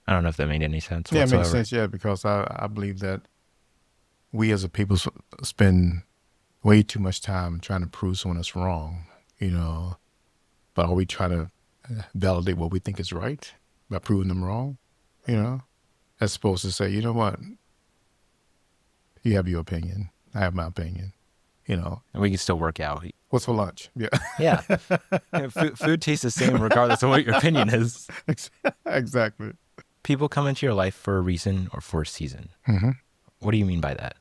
I don't know if that made any sense Yeah, it makes whatsoever. sense. Yeah, because I believe that we as a people spend way too much time trying to prove someone else wrong, you know, but are we trying to validate what we think is right by proving them wrong, you know, as opposed to say, you know what, you have your opinion, I have my opinion, you know, And we can still work out. what's for lunch? Yeah. Yeah. Food tastes the same regardless of what your opinion is. Exactly. People come into your life for a reason or for a season. Hmm. What do you mean by that?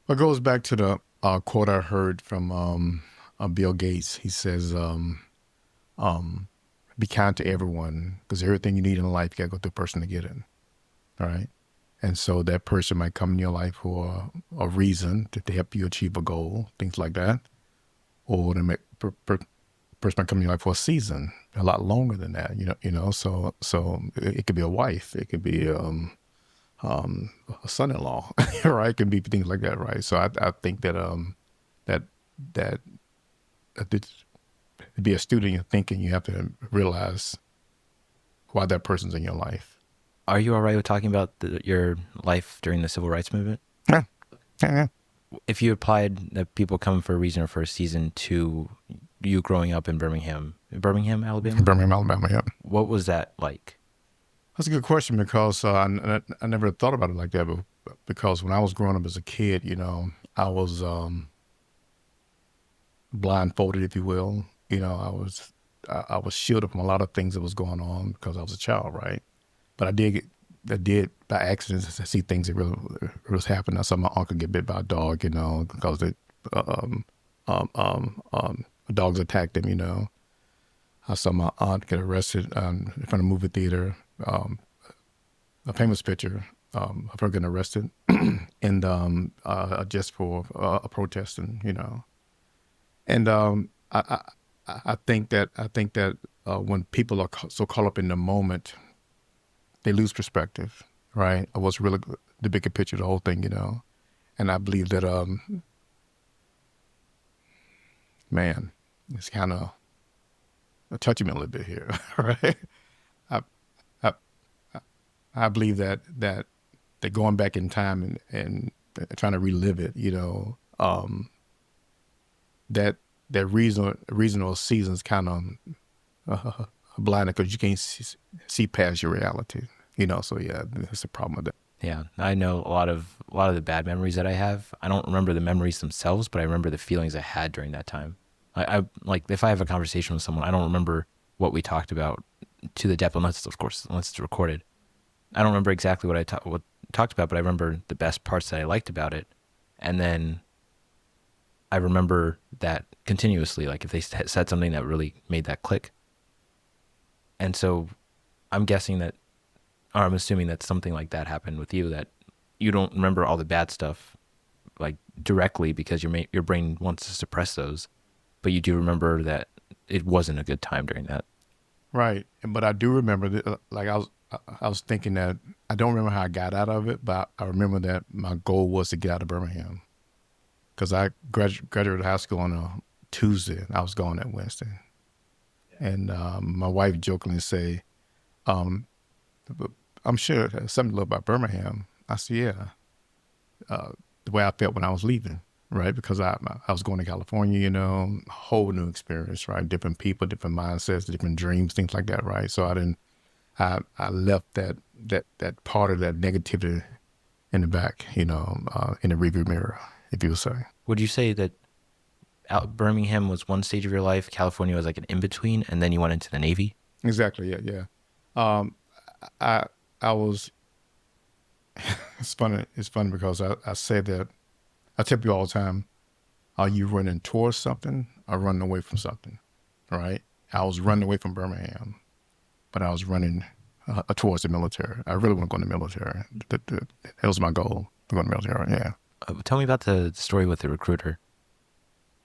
It goes back to the quote I heard from Bill Gates. He says, um, be kind to everyone because everything you need in life, you got to go through a person to get it. All right. And so that person might come in your life for a reason to help you achieve a goal, things like that. Or the person might come in your life for a season, a lot longer than that, so it could be a wife, it could be a son-in-law, right? It can be things like that, right? So I think that that to be a student in your thinking, you have to realize why that person's in your life. Are you all right with talking about your life during the civil rights movement? Yeah, yeah, If you applied that people come for a reason or for a season to you growing up in Birmingham, yeah. Alabama, Birmingham, Alabama. Yeah, what was that like? that's a good question because I never thought about it like that. But because when I was growing up as a kid, I was blindfolded, if you will. I was shielded from a lot of things that was going on because I was a child, right? But I did by accident see things that really was happening. I saw my uncle get bit by a dog, because um, dogs attacked him. I saw my aunt get arrested in front of a movie theater. A famous picture of her getting arrested, and just for a protesting, And I think that when people are so caught up in the moment, they lose perspective, right? Of what's really the bigger picture, the whole thing, And I believe that, man, it's kind of touching me a little bit here, right? I, I, I believe that going back in time and trying to relive it, that that reasonable seasons kind of blinded because you can't see past your reality, So yeah, that's the problem with that. Yeah, I know a lot of the bad memories that I have. I don't remember the memories themselves, but I remember the feelings I had during that time. I like if I have a conversation with someone, I don't remember what we talked about to the depth, unless it's recorded. I don't remember exactly what talked about, but I remember the best parts that I liked about it, and then I remember that continuously. Like if they said something that really made that click, and so I'm guessing that, or I'm assuming that something like that happened with you. That you don't remember all the bad stuff like directly because your brain wants to suppress those, but you do remember that it wasn't a good time during that. Right, but I do remember that, like I was thinking that I don't remember how I got out of it, but I remember that my goal was to get out of Birmingham because I graduated high school on a Tuesday and I was going that Wednesday. And my wife jokingly say, um, I'm sure there's something to love about Birmingham. I said, yeah, the way I felt when I was leaving, right? Because I was going to California, a whole new experience, right? Different people, different mindsets, different dreams, things like that, right? So I left that part of that negativity in the back, in the rearview mirror, if you would say. Would you say that Birmingham was one stage of your life, California was like an in between, and then you went into the Navy? Exactly. Yeah. Yeah. Um, I I was. It's funny. It's funny because I say that I tell people all the time, are you running towards something or running away from something? Right? I was running away from Birmingham, but I was running towards the military. I really want to go in the military. That was my goal to go in the military. Yeah. Tell me about the story with the recruiter.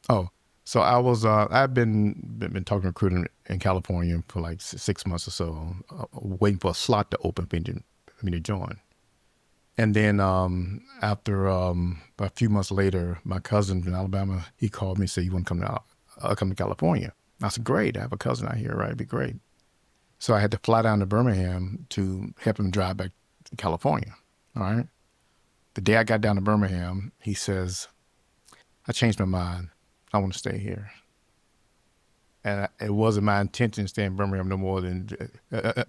Oh, so I've been talking to recruiting in California for like 6 months or so, waiting for a slot to open for me to join. And then after a few months later, my cousin in Alabama, he called me and said, "You want to come to California?" I said, "Great, I have a cousin out here, right? It'd be great." So I had to fly down to Birmingham to help him drive back to California. All right. The day I got down to Birmingham, he says, I changed my mind. I want to stay here. And it wasn't my intention to stay in Birmingham no more than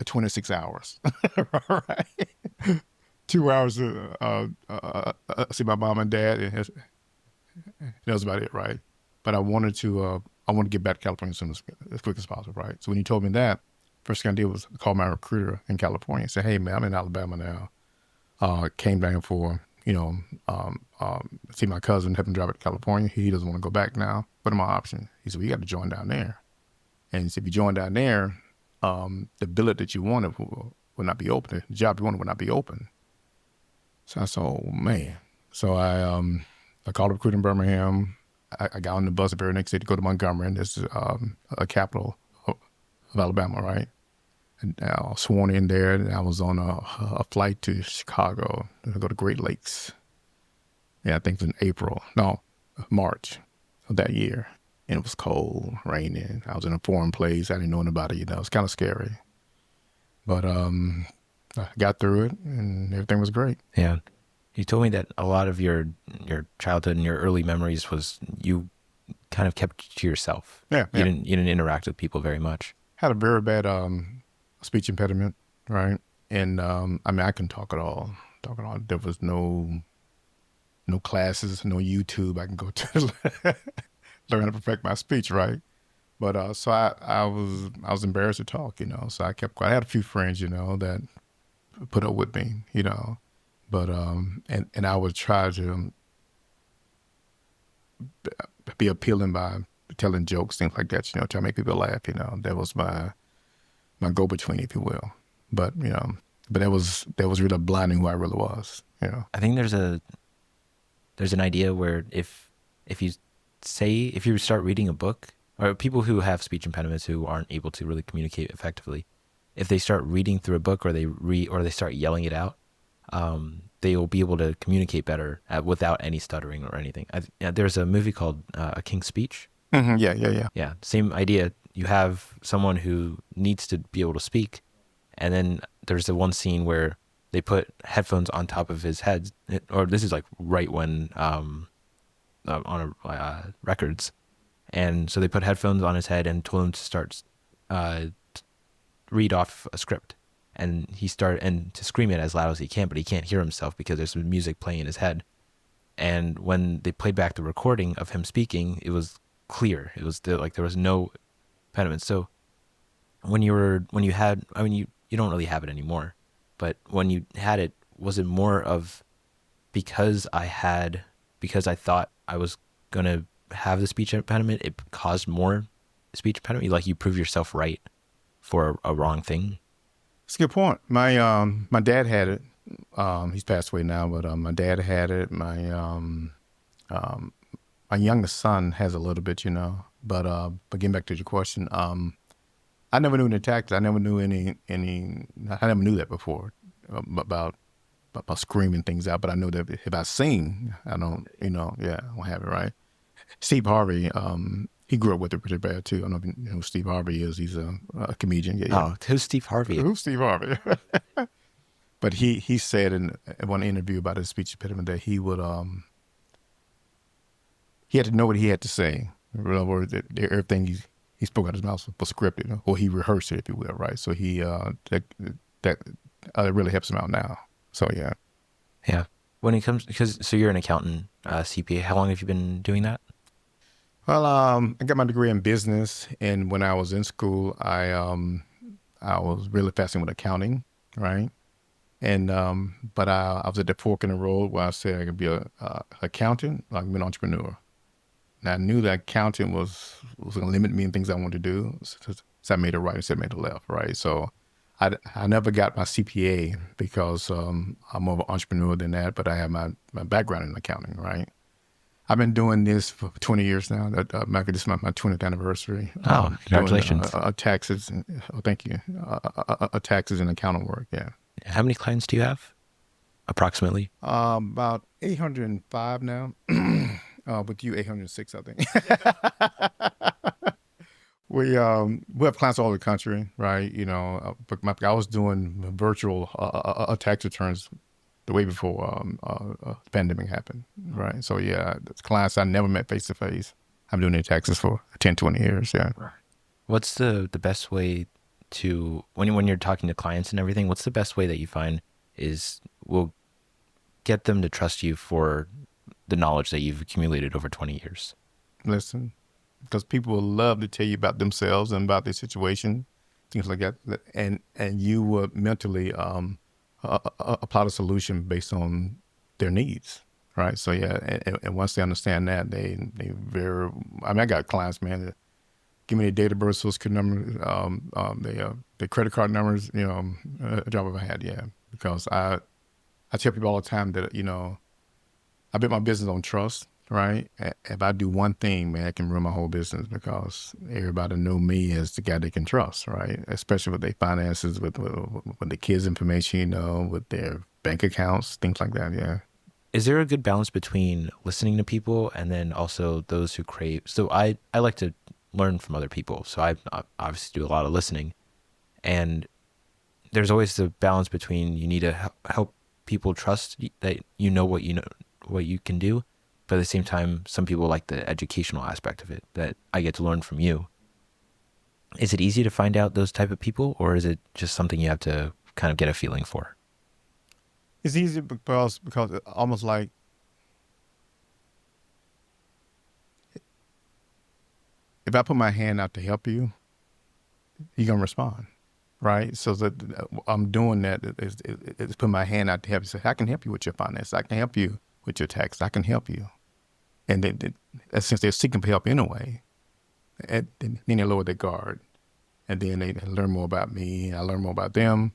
26 hours. Right. 2 hours to see my mom and dad, and that was about it, right? But I wanted to get back to California as quick as possible, right? So when you told me that, first thing I did was call my recruiter in California and say, hey, man, I'm in Alabama now. Came down for, see my cousin, help him drive it to California. He doesn't want to go back now. What are my options? He said, well, you got to join down there. And he said, if you join down there, the billet that you wanted will not be open. The job you wanted will not be open. So I said, oh, man. So I called a recruiter in Birmingham. I got on the bus the very next day to go to Montgomery, and this is a capital of Alabama, right? And I was sworn in there, and I was on a flight to Chicago to go to Great Lakes. Yeah, I think it was in March of that year. And it was cold, raining. I was in a foreign place. I didn't know anybody, It was kind of scary. But I got through it, and everything was great. Yeah. You told me that a lot of your childhood and your early memories was you kind of kept to yourself. Yeah, You didn't interact with people very much. Had a very bad speech impediment, right? And I couldn't talk at all. There was no classes, no YouTube I can go to learn how to perfect my speech, right? But so I was embarrassed to talk, So I kept quiet. I had a few friends, that put up with me, But and I would try to be appealing by telling jokes, things like that, try to make people laugh, That was my go-between, if you will. But that was really blinding who I really was, I think there's an idea where if you start reading a book, or people who have speech impediments who aren't able to really communicate effectively, if they start reading through a book or they start yelling it out, they will be able to communicate better without any stuttering or anything. There's a movie called A King's Speech. Mm-hmm. Yeah. Yeah, same idea. You have someone who needs to be able to speak, and then there's the one scene where they put headphones on top of his head, or this is like right when on records, and so they put headphones on his head and told him to start read off a script. And to scream it as loud as he can, but he can't hear himself because there's some music playing in his head. And when they played back the recording of him speaking, it was clear. It was there was no impediment. So you don't really have it anymore, but when you had it, was it more of because I thought I was gonna have the speech impediment, it caused more speech impediment? Like you prove yourself right for a wrong thing? It's a good point. My dad had it. He's passed away now, but my dad had it. My youngest son has a little bit, But getting back to your question, I never knew any tactics. I never knew any. I never knew that before about screaming things out. But I know that if I sing, I don't, I don't have it, right. Steve Harvey, he grew up with it pretty bad too. I don't know if you know who Steve Harvey is. He's a comedian. Yeah. Oh, who's Steve Harvey? Who's Steve Harvey? But he said in one interview about his speech impediment that he would he had to know what he had to say. In other words, that everything he spoke out of his mouth was scripted, or he rehearsed it, if you will, right? So he that really helps him out now. So yeah. Yeah. When it comes, so you're an accountant, CPA. How long have you been doing that? Well, I got my degree in business, and when I was in school, I was really fascinated with accounting, right? And but I was at the fork in the road where I said I could be a accountant, like be an entrepreneur. And I knew that accounting was going to limit me in things I wanted to do, so I made it right instead of made it left, right? So I never got my CPA because I'm more of an entrepreneur than that, but I have my background in accounting, right? I've been doing this for 20 years now. This is my 20th anniversary. Oh, congratulations. Doing, taxes. Thank you. Taxes and accounting work, yeah. How many clients do you have, approximately? About 805 now. With you, 806, I think. we have clients all over the country, right? You know, but I was doing virtual tax returns the way before the pandemic happened, right? So yeah, the clients I never met face to face. I'm doing their taxes for 10, 20 years. Yeah. Right. What's the best way to when you're talking to clients and everything, what's the best way that you find is will get them to trust you for the knowledge that you've accumulated over 20 years? Listen, because people will love to tell you about themselves and about their situation, things like that, and you would mentally apply the solution based on their needs, right? So yeah, and once they understand that, they very. I mean, I got clients, man, that give me their date of birth, social security number, their credit card numbers, you know, a job I've had, yeah, because I tell people all the time that, you know, I built my business on trust, right? If I do one thing, man, I can ruin my whole business because everybody know me as the guy they can trust, right? Especially with their finances, with the kids' information, you know, with their bank accounts, things like that. Yeah. Is there a good balance between listening to people and then also those who crave? So I like to learn from other people. So I obviously do a lot of listening, and there's always the balance between you need to help people trust that you know what you can do, but at the same time, some people like the educational aspect of it that I get to learn from you. Is it easy to find out those type of people, or is it just something you have to kind of get a feeling for? It's easy because it almost like if I put my hand out to help you, you're gonna respond, right? So that I'm doing that is put my hand out to help you. Say, I can help you with your finance. I can help you with your tax. I can help you. And since they're seeking for help anyway, then they lower their guard, and then they learn more about me. I learn more about them,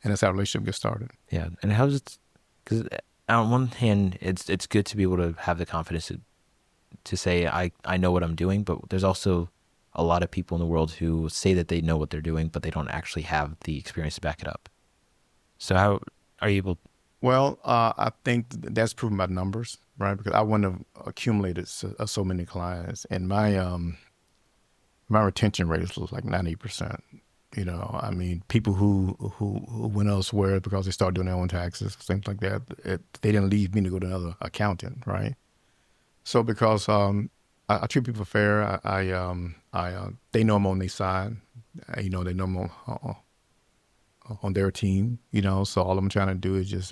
and that's how a relationship gets started. Yeah, and how does it? Because on one hand, it's good to be able to have the confidence to say I know what I'm doing, but there's also a lot of people in the world who say that they know what they're doing, but they don't actually have the experience to back it up. So how are you able? Well, I think that's proven by numbers, right? Because I wouldn't have accumulated so many clients, and my retention rate is like 90%. You know, I mean, people who went elsewhere because they started doing their own taxes, things like that, they didn't leave me to go to another accountant, right? So because I treat people fair, they know I'm on their side. You know, they know I'm on their team. You know, so all I'm trying to do is just,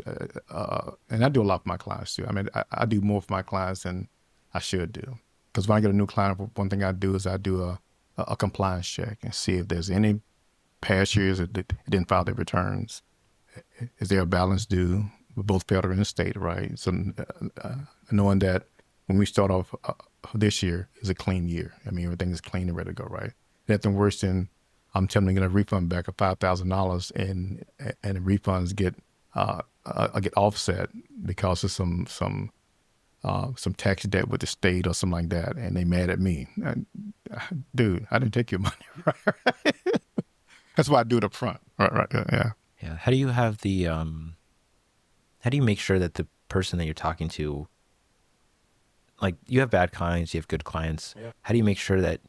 and I do a lot for my clients too. I mean, I do more for my clients than I should do. Because when I get a new client, one thing I do is I do a compliance check and see if there's any past years that didn't file their returns. Is there a balance due with both federal and state, right? So knowing that when we start off this year is a clean year. I mean, everything is clean and ready to go, right? Nothing worse than I'm telling them to get a refund back of $5,000 and the refunds get offset because of some tax debt with the state or something like that, and they mad at me. Dude, I didn't take your money, right? That's why I do it up front. Right. Yeah. Yeah. How do you have the how do you make sure that the person that you're talking to, like you have bad clients, you have good clients. Yeah. How do you make sure that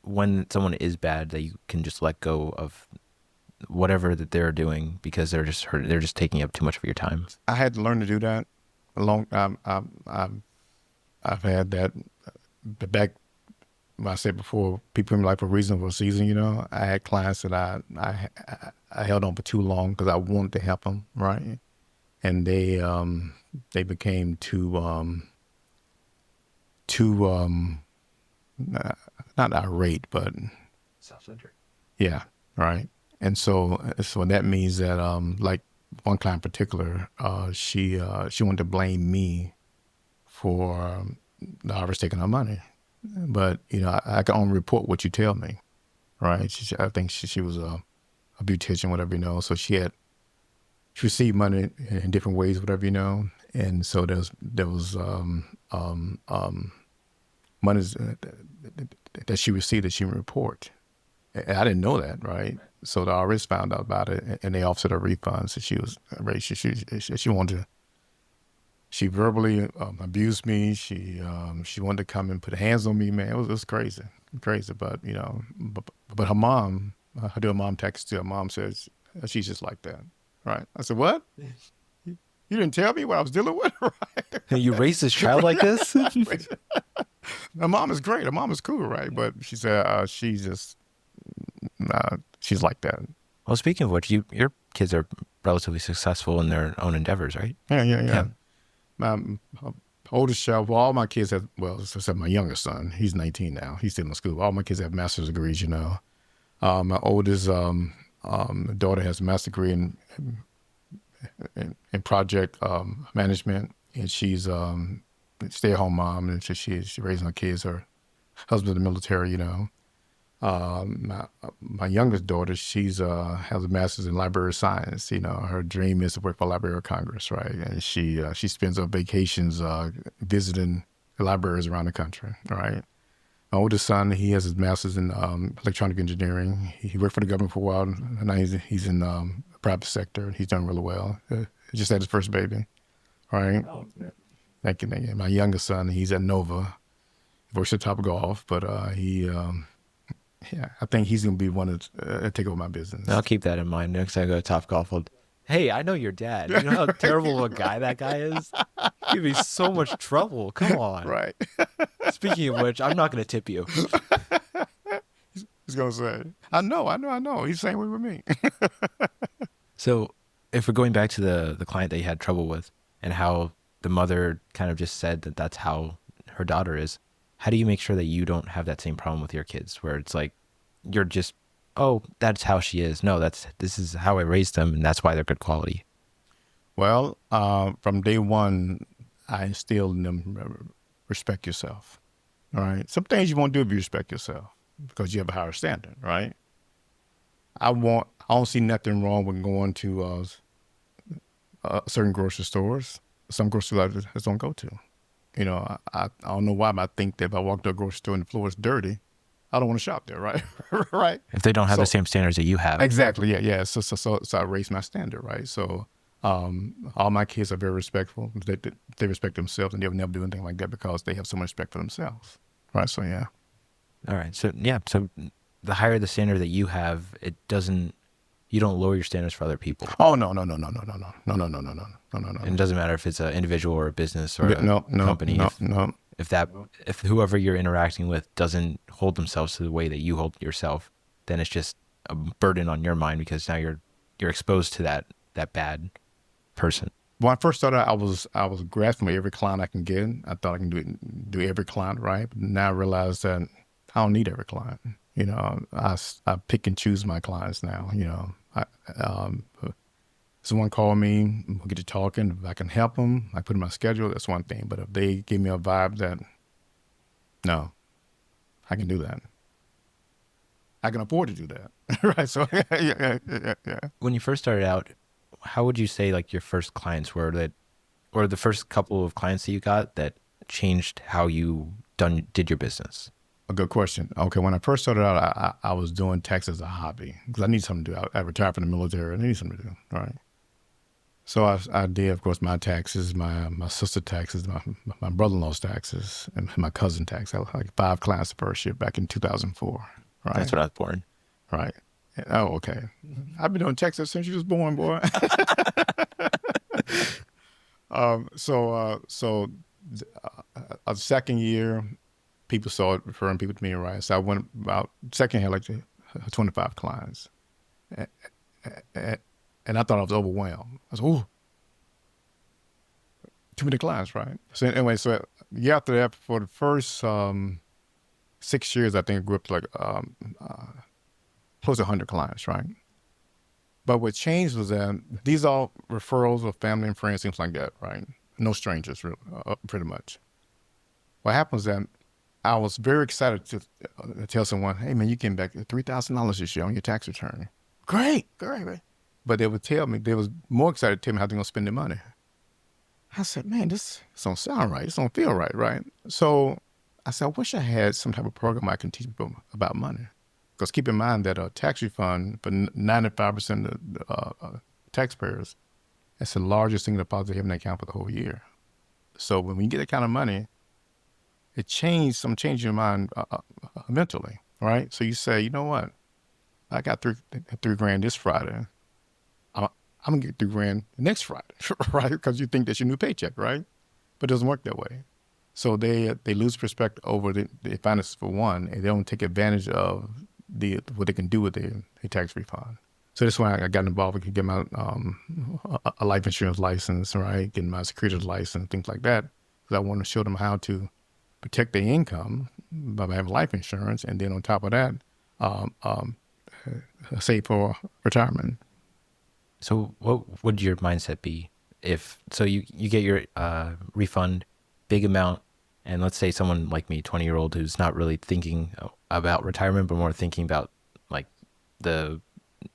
when someone is bad, that you can just let go of whatever that they're doing because they're just taking up too much of your time? I had to learn to do that a long time. I've had that back. I said before, people in my life for a reasonable season. You know, I had clients that I held on for too long because I wanted to help them, right? And they became not irate, but Self-centered. yeah, right. And so that means that like one client in particular, she wanted to blame me for the IRS taking her money. But, you know, I can only report what you tell me, right? I think she was a beautician, whatever, you know. So she received money in different ways, whatever, you know. And so there was monies that she received that she didn't report. And I didn't know that, right? So the IRS found out about it, and they offset her refunds. So she was she wanted to She verbally abused me. She wanted to come and put hands on me, man. It was crazy, crazy. But but her mom, I do a mom text to her mom says she's just like that, right? I said, what? You didn't tell me what I was dealing with, right? You raised this child like this? Her mom is great. Her mom is cool, right? But she said she's just she's like that. Well, speaking of which, your kids are relatively successful in their own endeavors, right? Yeah, yeah, yeah. Yeah. My oldest child, well, all my kids have, well, except my youngest son, he's 19 now. He's still in school. All my kids have master's degrees, you know. My oldest daughter has a master's degree in project management, and she's a stay-at-home mom, and she's raising her kids. Her husband's in the military, you know. My youngest daughter, she's has a master's in library science. You know, her dream is to work for Library of Congress, right? And she spends her vacations visiting the libraries around the country, right? My oldest son, he has his master's in electronic engineering. He worked for the government for a while, and now he's in the private sector. He's done really well. He just had his first baby, right? Oh, yeah. Thank you, thank you. My youngest son, he's at Nova. He works at Top Golf, but yeah, I think he's gonna be one to take over my business. I'll keep that in mind next time I go to Top Golf. Hey, I know your dad. You know how terrible of a guy that guy is? Give me so much trouble. Come on. Right. Speaking of which, I'm not going to tip you. He's gonna say, I know. He's the same way with me. So if we're going back to the client that you had trouble with and how the mother kind of just said that that's how her daughter is, how do you make sure that you don't have that same problem with your kids where it's like, you're just, oh, that's how she is. No, this is how I raised them, and that's why they're good quality. Well, from day one, I instilled in them respect yourself. All right. Some things you won't do if you respect yourself because you have a higher standard, right? I don't see nothing wrong with going to certain grocery stores. Some grocery stores I just don't go to. You know, I don't know why, but I think that if I walk to a grocery store and the floor is dirty, I don't want to shop there, right? Right. If they don't have the same standards that you have. Exactly. Yeah. Yeah. So I raised my standard, right? So all my kids are very respectful. They respect themselves, and they'll never do anything like that because they have so much respect for themselves, right? So yeah. All right. So yeah. So the higher the standard that you have, you don't lower your standards for other people. Oh no. No. And it doesn't matter if it's an individual or a business or a company. If whoever you're interacting with doesn't hold themselves to the way that you hold yourself, then it's just a burden on your mind because now you're exposed to that bad person. When I first started, I was grasping every client I can get. I thought I can do every client right. But now I realize that I don't need every client. You know, I pick and choose my clients now. You know, someone call me, we'll get to talking. If I can help them, I put in my schedule. That's one thing. But if they give me a vibe that, no, I can do that. I can afford to do that, right? So yeah. When you first started out, how would you say like your first clients were or the first couple of clients that you got that changed how you did your business? A good question. Okay, when I first started out, I was doing tax as a hobby because I need something to do. I retired from the military. I need something to do, right? So I did, of course, my taxes, my sister taxes, my brother-in-law's taxes, and my cousin tax. I had like 5 clients the first year back in 2004, right? That's when I was born. Right. Oh, okay. I've been doing taxes since you was born, boy. A second year, people started referring people to me, right? So I went about second year, like 25 clients. And I thought I was overwhelmed. I was, ooh, too many clients, right? So anyway, so year after that, for the first 6 years, I think I grew up to like close to 100 clients, right? But what changed was that these are all referrals of family and friends, things like that, right? No strangers, really, pretty much. What happens then, I was very excited to tell someone, hey, man, you came back $3,000 this year on your tax return. Great. But they would tell me, they was more excited to tell me how they're going to spend their money. I said, man, this don't sound right. This don't feel right, right? So I said, I wish I had some type of program I can teach people about money. Because keep in mind that a tax refund for 95% of taxpayers, that's the largest single deposit they have in their account for the whole year. So when you get that kind of money, it change your mind mentally, right? So you say, you know what? I got three grand this Friday. I'm, I'm gonna get 3 grand next Friday, right? Because you think that's your new paycheck, right? But it doesn't work that way. So they lose perspective over the finances for one, and they don't take advantage of what they can do with their tax refund. So that's why I got involved. I could get my a life insurance license, right? Getting my securities license, things like that, because I want to show them how to protect their income by having life insurance, and then on top of that, um, um, save for retirement. So what would your mindset be if so you get your refund, big amount, and let's say someone like me, 20-year-old who's not really thinking about retirement, but more thinking about like the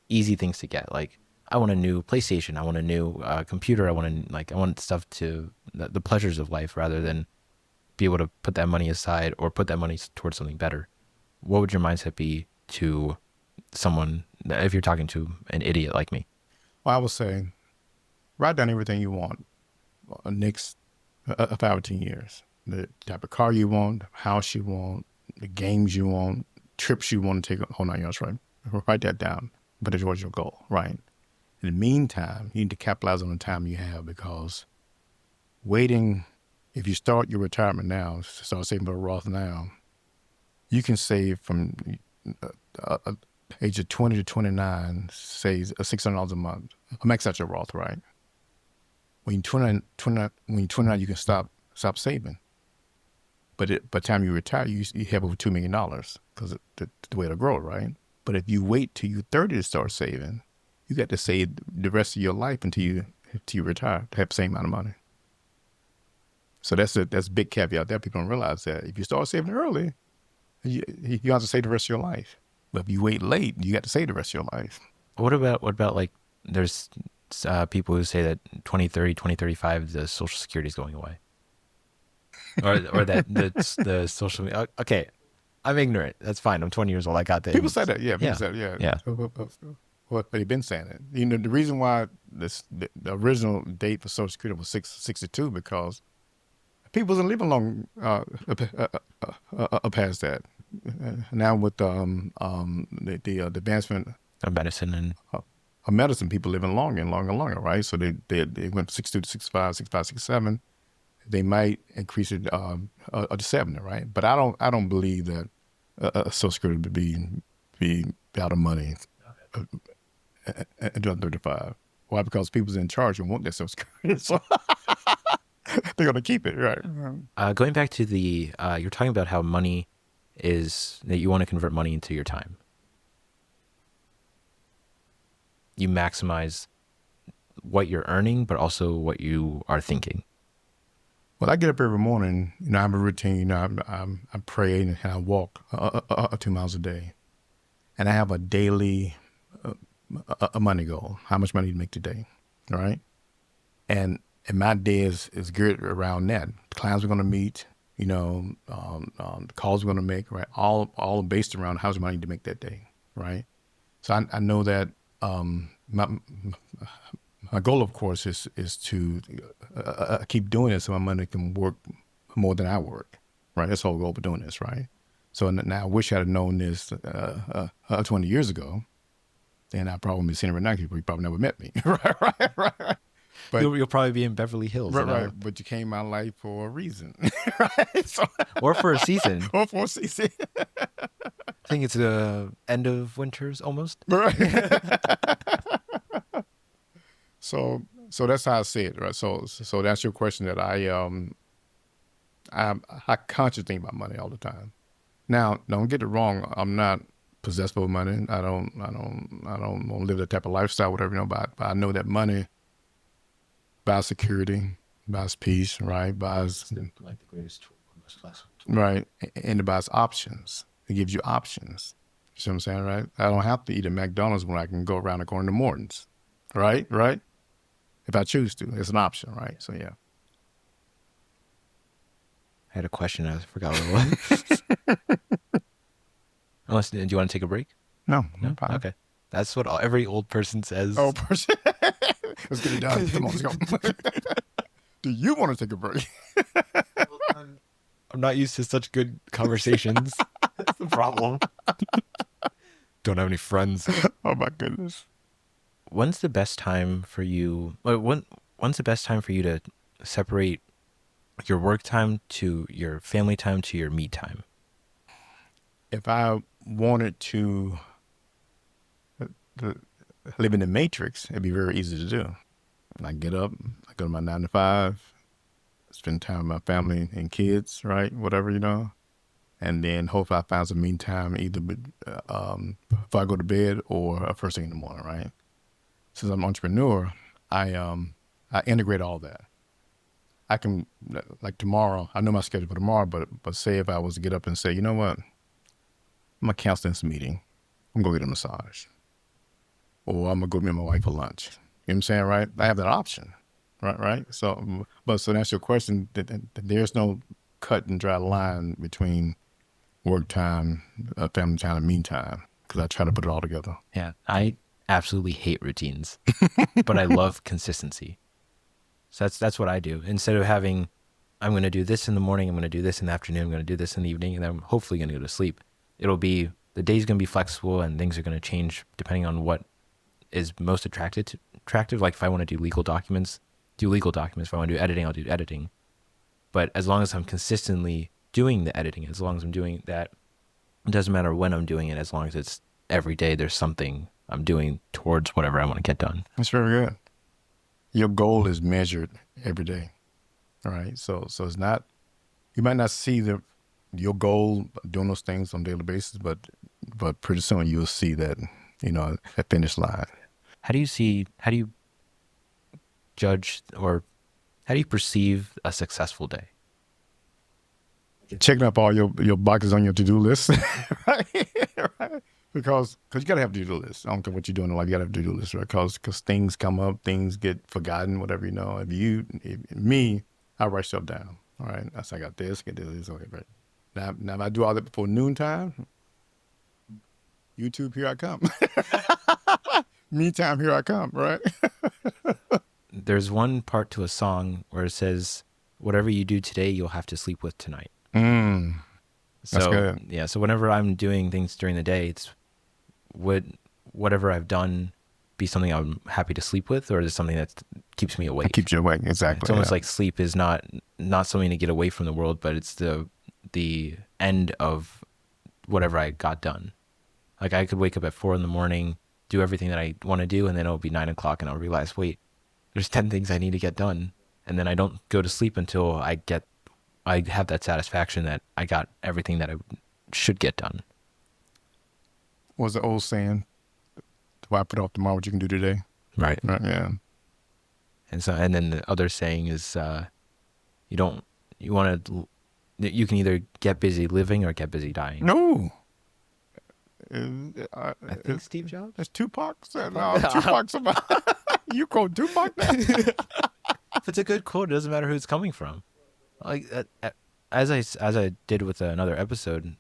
easy things to get. Like I want a new PlayStation, I want a new computer, I want stuff to the pleasures of life rather than be able to put that money aside or put that money towards something better. What would your mindset be to someone if you're talking to an idiot like me? Well, I would say write down everything you want next 5 or 10 years. The type of car you want, the house you want, the games you want, trips you want to take, whole 9 yards, right? Write that down, but it's towards your goal, right? In the meantime, you need to capitalize on the time you have because waiting, if you start your retirement now, start saving for a Roth now, you can save from age of 20 to 29, say $600 a month. Max out your Roth, right? When you're 29, you can stop saving. But by the time you retire, you have over $2 million because the way it'll grow, right? But if you wait till you're 30 to start saving, you got to save the rest of your life until you retire to have the same amount of money. So that's a big caveat there. People don't realize that if you start saving early, you have to save the rest of your life. But if you wait late, you got to save the rest of your life. What about like there's people who say that 2030, 2035, the Social Security is going away, or that the social. Okay, I'm ignorant. That's fine. I'm 20 years old. I got that. People say that, yeah. People Yeah. say that, yeah. Yeah. Well, they've been saying it. You know, the reason why the original date for Social Security was 62 because people wasn't living long past that. Now with the advancement Of medicine and of medicine, people living longer and longer and longer, right? So they went from 62 to 65, 65, 67. They might increase it to 70, right? But I don't believe that Social Security would be out of money until 35. Why? Because people's in charge and want their Social Security, so they're gonna keep it, right? going back to the you're talking about how money is that you want to convert money into your time. You maximize what you're earning, but also what you are thinking. Well, I get up every morning. You know, I have a routine. You know, I pray and I walk 2 miles a day, and I have a daily a money goal. How much money to make today, right? And my day is geared around that. The clients we're going to meet, you know, the calls we're going to make, right? All based around how much money to make that day, right? So I know that my goal, of course, is to keep doing it so my money can work more than I work, right? That's the whole goal for doing this, right? So now I wish I'd have known this 20 years ago. Then I probably be sitting right now. You probably never met me, right. But You'll probably be in Beverly Hills, right. But you came in my life for a reason, right? So, or for a season. or for a season. I think it's the end of winters almost. Right. So that's how I see it, right? So that's your question that I consciously think about money all the time. Now, don't get it wrong. I'm not possessed with money. I don't want to live that type of lifestyle, whatever, you know. But I know that money buys security, buys peace, right? Buys like the greatest tool, most less. Right, and it buys options. It gives you options. You see what I'm saying, right? I don't have to eat at McDonald's when I can go around the corner to Morton's, right? If I choose to, it's an option, right? So yeah. I had a question. I forgot what it was. Unless, do you want to take a break? No. Fine. Okay. That's what every old person says. Old person. Let's get it done. Come on, let's go. Do you want to take a break? I'm not used to such good conversations. That's the problem. Don't have any friends. Oh my goodness. When's the best time for you? When's the best time for you to separate your work time to your family time to your me time? If I wanted to live in the matrix, it'd be very easy to do. I get up, I go to my 9 to 5, spend time with my family and kids, right? Whatever, and then hopefully I find some me time either before I go to bed or first thing in the morning, right? Since I'm an entrepreneur, I integrate all that. I can, like tomorrow, I know my schedule for tomorrow, but say if I was to get up and say, you know what, I'm gonna cancel this meeting, I'm gonna go get a massage, or I'm gonna go meet my wife for lunch. You know what I'm saying, right? I have that option, right? So, so to answer your question, there's no cut and dry line between work time, family time, and me time, because I try to put it all together. Yeah, I absolutely hate routines, but I love consistency. So that's what I do. Instead of having, I'm going to do this in the morning, I'm going to do this in the afternoon, I'm going to do this in the evening, and then I'm hopefully going to go to sleep. It'll be, the day's going to be flexible and things are going to change depending on what is most attractive. Like if I want to do legal documents, do legal documents. If I want to do editing, I'll do editing. But as long as I'm consistently doing the editing, as long as I'm doing that, it doesn't matter when I'm doing it, as long as it's every day, there's something I'm doing towards whatever I want to get done. That's very good. Your goal is measured every day, all right? So it's not, you might not see your goal doing those things on a daily basis, but pretty soon you'll see that, that finish line. How do you judge, or how do you perceive a successful day? Checking up all your boxes on your to-do list, right? Right? Because you gotta have a to-do list. I don't care what you're doing in life, you gotta have a to-do list, right? Because things come up, things get forgotten, whatever, If me, I write stuff down. All right, I say I got this, get this, okay, right. Now if I do all that before noontime, YouTube, here I come. Me time, here I come, right? There's one part to a song where it says, "Whatever you do today, you'll have to sleep with tonight." That's good. Yeah, so whenever I'm doing things during the day, it's whatever I've done be something I'm happy to sleep with, or is it something that keeps me awake? It keeps you awake, exactly. It's almost like sleep is not something to get away from the world, but it's the end of whatever I got done. Like I could wake up at 4 a.m, do everything that I want to do, and then it'll be 9 o'clock, and I'll realize, wait, there's 10 things I need to get done, and then I don't go to sleep until I have that satisfaction that I got everything that I should get done. What was the old saying? Why put off tomorrow what you can do today? Right. Yeah. And then the other saying is, you can either get busy living or get busy dying. No. I think Steve Jobs. That's Tupac. Tupac's about. You quote Tupac now? If it's a good quote, it doesn't matter who it's coming from. Like as I did with another episode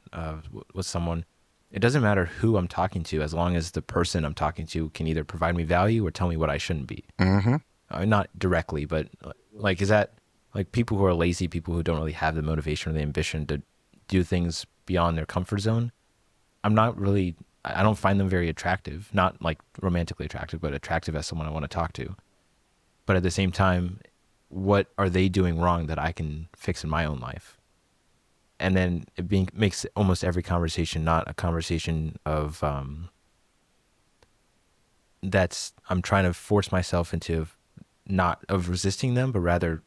with someone, it doesn't matter who I'm talking to, as long as the person I'm talking to can either provide me value or tell me what I shouldn't be. Mm-hmm. Not directly, but like, is that like people who are lazy, people who don't really have the motivation or the ambition to do things beyond their comfort zone? I don't find them very attractive, not like romantically attractive, but attractive as someone I want to talk to. But at the same time, what are they doing wrong that I can fix in my own life? And then it makes almost every conversation not a conversation of I'm trying to force myself into not of resisting them, but rather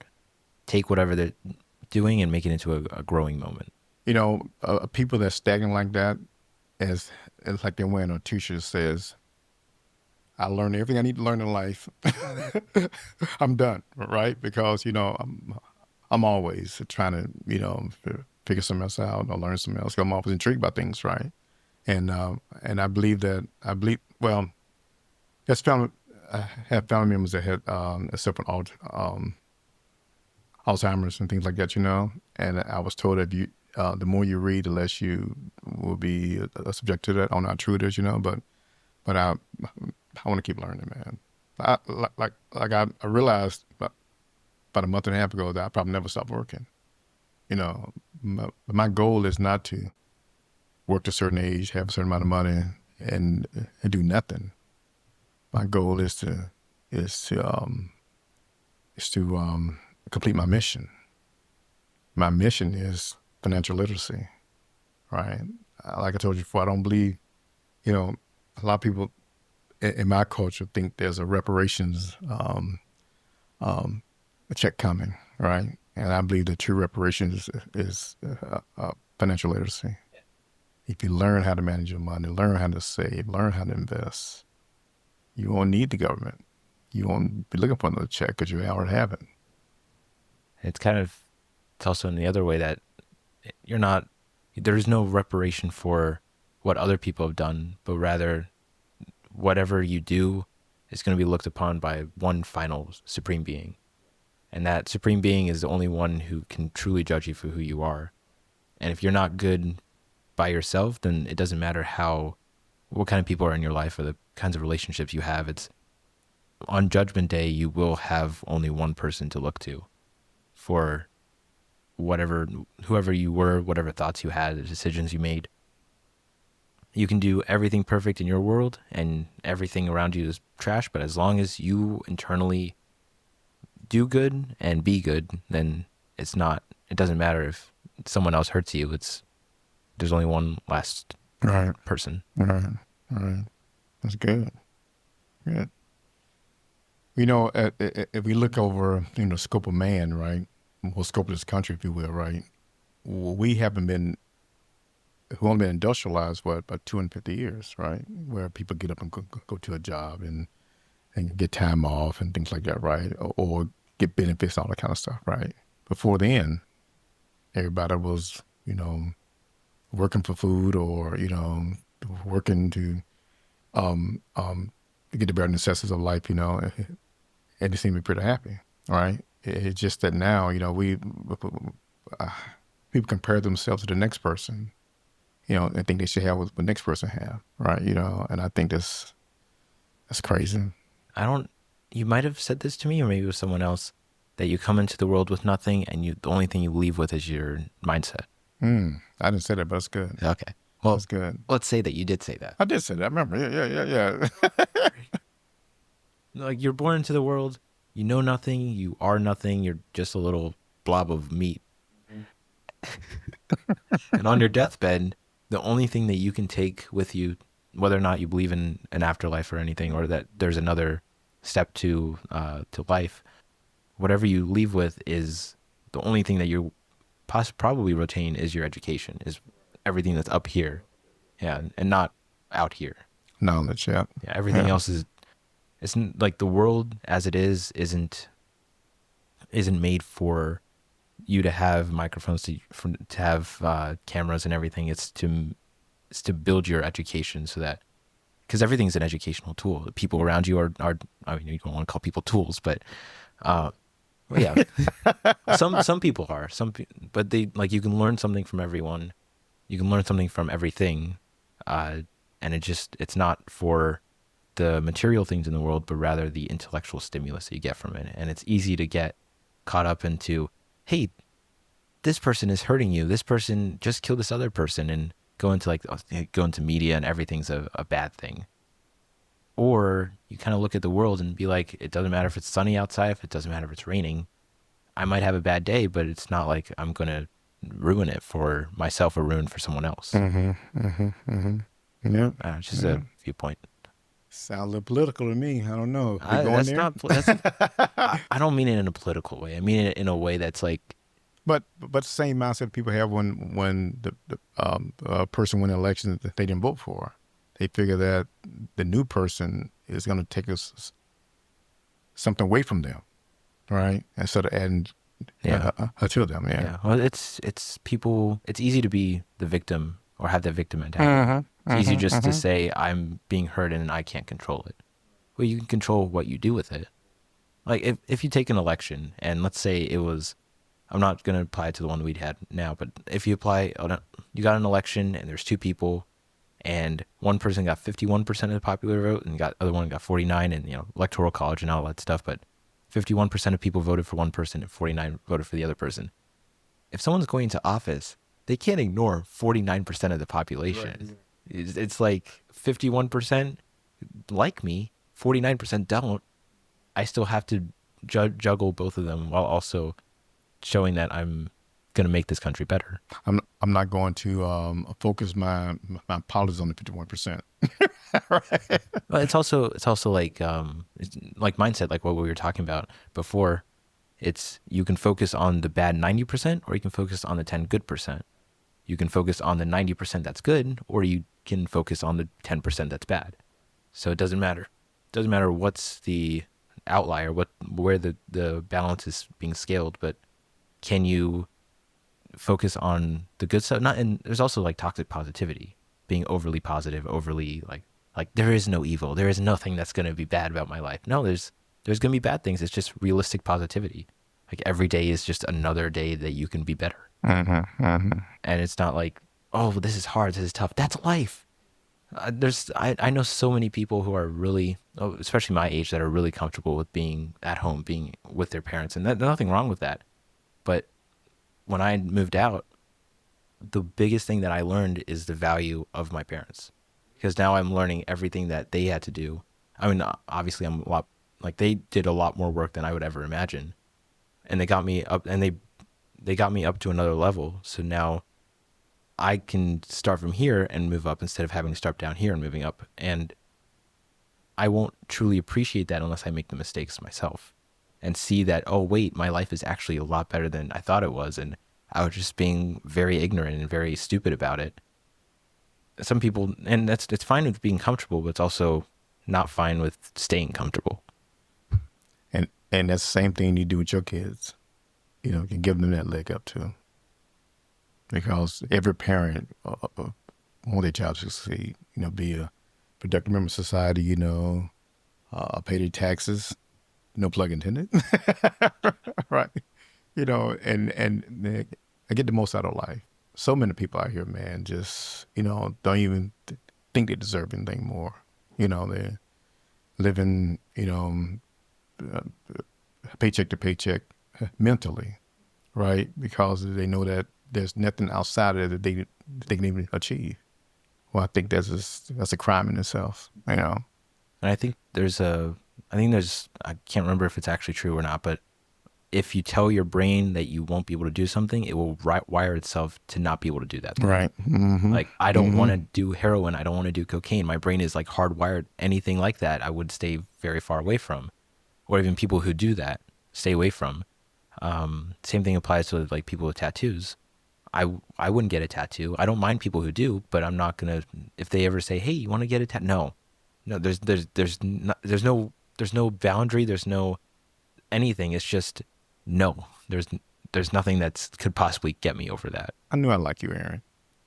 take whatever they're doing and make it into a growing moment. People that stagnant like that, it's like they're wearing a t-shirt that says, I learned everything I need to learn in life. I'm done, right? Because, I'm always trying to, figure something else out or learn something else. I'm always intrigued by things, right? And I believe, well, I have family members that had suffered Alzheimer's and things like that, and I was told that the more you read, the less you will be subject to that. I don't know how true it is, but I want to keep learning, man. I realized about a month and a half ago that I probably never stop working. You know, my goal is not to work to a certain age, have a certain amount of money, and do nothing. My goal is to complete my mission. My mission is financial literacy, right? Like I told you before, I don't believe, you know, a lot of people in my culture think there's a reparations a check coming, right? And I believe the true reparations is financial literacy. If you learn how to manage your money, learn how to save, learn how to invest, you won't need the government. You won't be looking for another check because you already have it. It's also in the other way that there's no reparation for what other people have done, but rather whatever you do is going to be looked upon by one final supreme being. And that supreme being is the only one who can truly judge you for who you are. And if you're not good by yourself, then it doesn't matter what kind of people are in your life or the kinds of relationships you have. It's on Judgment Day, you will have only one person to look to for whoever you were, whatever thoughts you had, the decisions you made. You can do everything perfect in your world and everything around you is trash, but as long as you internally do good and be good, then it doesn't matter if someone else hurts you. There's only one last person. Right. That's good. Good. You know, if we look over, the scope of man, right? Well, scope of this country, if you will, right? We haven't been, we've only been industrialized, about 250 years, right? Where people get up and go to a job and get time off and things like that, right? Or get benefits, all that kind of stuff, right? Before then, everybody was, working for food or, working to get the bare necessities of life, and they seem to be pretty happy, right? It's just that now, people compare themselves to the next person, and think they should have what the next person have, right? And I think that's crazy. You might have said this to me or maybe with someone else, that you come into the world with nothing and the only thing you leave with is your mindset. I didn't say that, but it's good. Okay. Well, that's good. Let's say that you did say that. I did say that. I remember. Yeah. Like you're born into the world, you know nothing, you are nothing, you're just a little blob of meat. And on your deathbed, the only thing that you can take with you, whether or not you believe in an afterlife or anything, or that there's another step to life, whatever you leave with is the only thing that you probably retain is your education, is everything that's up here, and not out here. Knowledge, yeah. Yeah, everything else is. It's like the world as it is isn't made for you to have microphones, to have cameras and everything. It's to build your education so that, because everything's an educational tool. The people around you are I mean, you don't want to call people tools, but yeah, some people are, but they, like, you can learn something from everyone. You can learn something from everything, and it's not for the material things in the world, but rather the intellectual stimulus that you get from it. And it's easy to get caught up into, hey, this person is hurting you. This person just killed this other person, and go into media and everything's a bad thing. Or you kind of look at the world and be like, it doesn't matter if it's sunny outside, if it doesn't matter if it's raining. I might have a bad day, but it's not like I'm going to ruin it for myself or ruin for someone else. Yeah. It's just a viewpoint. Sound a little political to me. I don't know. I don't mean it in a political way. I mean it in a way that's like. But the same mindset people have when the person won an election that they didn't vote for. They figure that the new person is going to take us something away from them, right? Instead of adding to them. Yeah. Well, it's people. It's easy to be the victim or have that victim mentality. It's easy just to say, I'm being hurt and I can't control it. Well, you can control what you do with it. Like if you take an election and let's say it was, I'm not going to apply it to the one we'd had now, but if you you got an election and there's two people and one person got 51% of the popular vote and the other one got 49, and electoral college and all that stuff, but 51% of people voted for one person and 49 voted for the other person. If someone's going to office, they can't ignore 49% of the population. Right. It's like 51% like me, 49% don't. I still have to juggle both of them while also showing that I'm going to make this country better. I'm not going to focus my policies on the 51%. Right. But it's also like mindset, like what we were talking about before. It's you can focus on the bad 90% or you can focus on the 10 good percent. You can focus on the 90% that's good, or you can focus on the 10% that's bad. So it doesn't matter. It doesn't matter what's the outlier, where the balance is being scaled, but can you focus on the good stuff? And there's also like toxic positivity, being overly positive, overly like there is no evil. There is nothing that's going to be bad about my life. No, there's going to be bad things. It's just realistic positivity. Like every day is just another day that you can be better. And it's not like, oh, this is hard, this is tough. That's life. I know so many people who are really, especially my age, that are really comfortable with being at home, being with their parents, and there's nothing wrong with that. But when I moved out, the biggest thing that I learned is the value of my parents, because now I'm learning everything that they had to do. I mean, obviously, I'm a lot like they did a lot more work than I would ever imagine, and they got me up, and they got me up to another level. So now I can start from here and move up instead of having to start down here and moving up. And I won't truly appreciate that unless I make the mistakes myself and see that, oh, wait, my life is actually a lot better than I thought it was. And I was just being very ignorant and very stupid about it. Some people, and it's fine with being comfortable, but it's also not fine with staying comfortable. And that's the same thing you do with your kids. You know, you can give them that leg up too. Because every parent want their child to succeed, you know, be a productive member of society, you know, pay their taxes, no plug intended, right? You know, and I get the most out of life. So many people out here, man, just, you know, don't even think they deserve anything more. You know, they're living, you know, paycheck to paycheck mentally, right? Because they know that there's nothing outside of it that they can even achieve. Well, I think that's a crime in itself, you know. And I think I can't remember if it's actually true or not, but if you tell your brain that you won't be able to do something, it will wire itself to not be able to do that thing. Right. Mm-hmm. Like, I don't want to do heroin. I don't want to do cocaine. My brain is like hardwired. Anything like that, I would stay very far away from. Or even people who do that, stay away from. Same thing applies to like people with tattoos. I wouldn't get a tattoo. I don't mind people who do, but I'm not gonna. If they ever say, "Hey, you want to get a tattoo?" No. There's no boundary. There's no anything. It's just no. There's nothing that could possibly get me over that. I knew I like you, Aaron.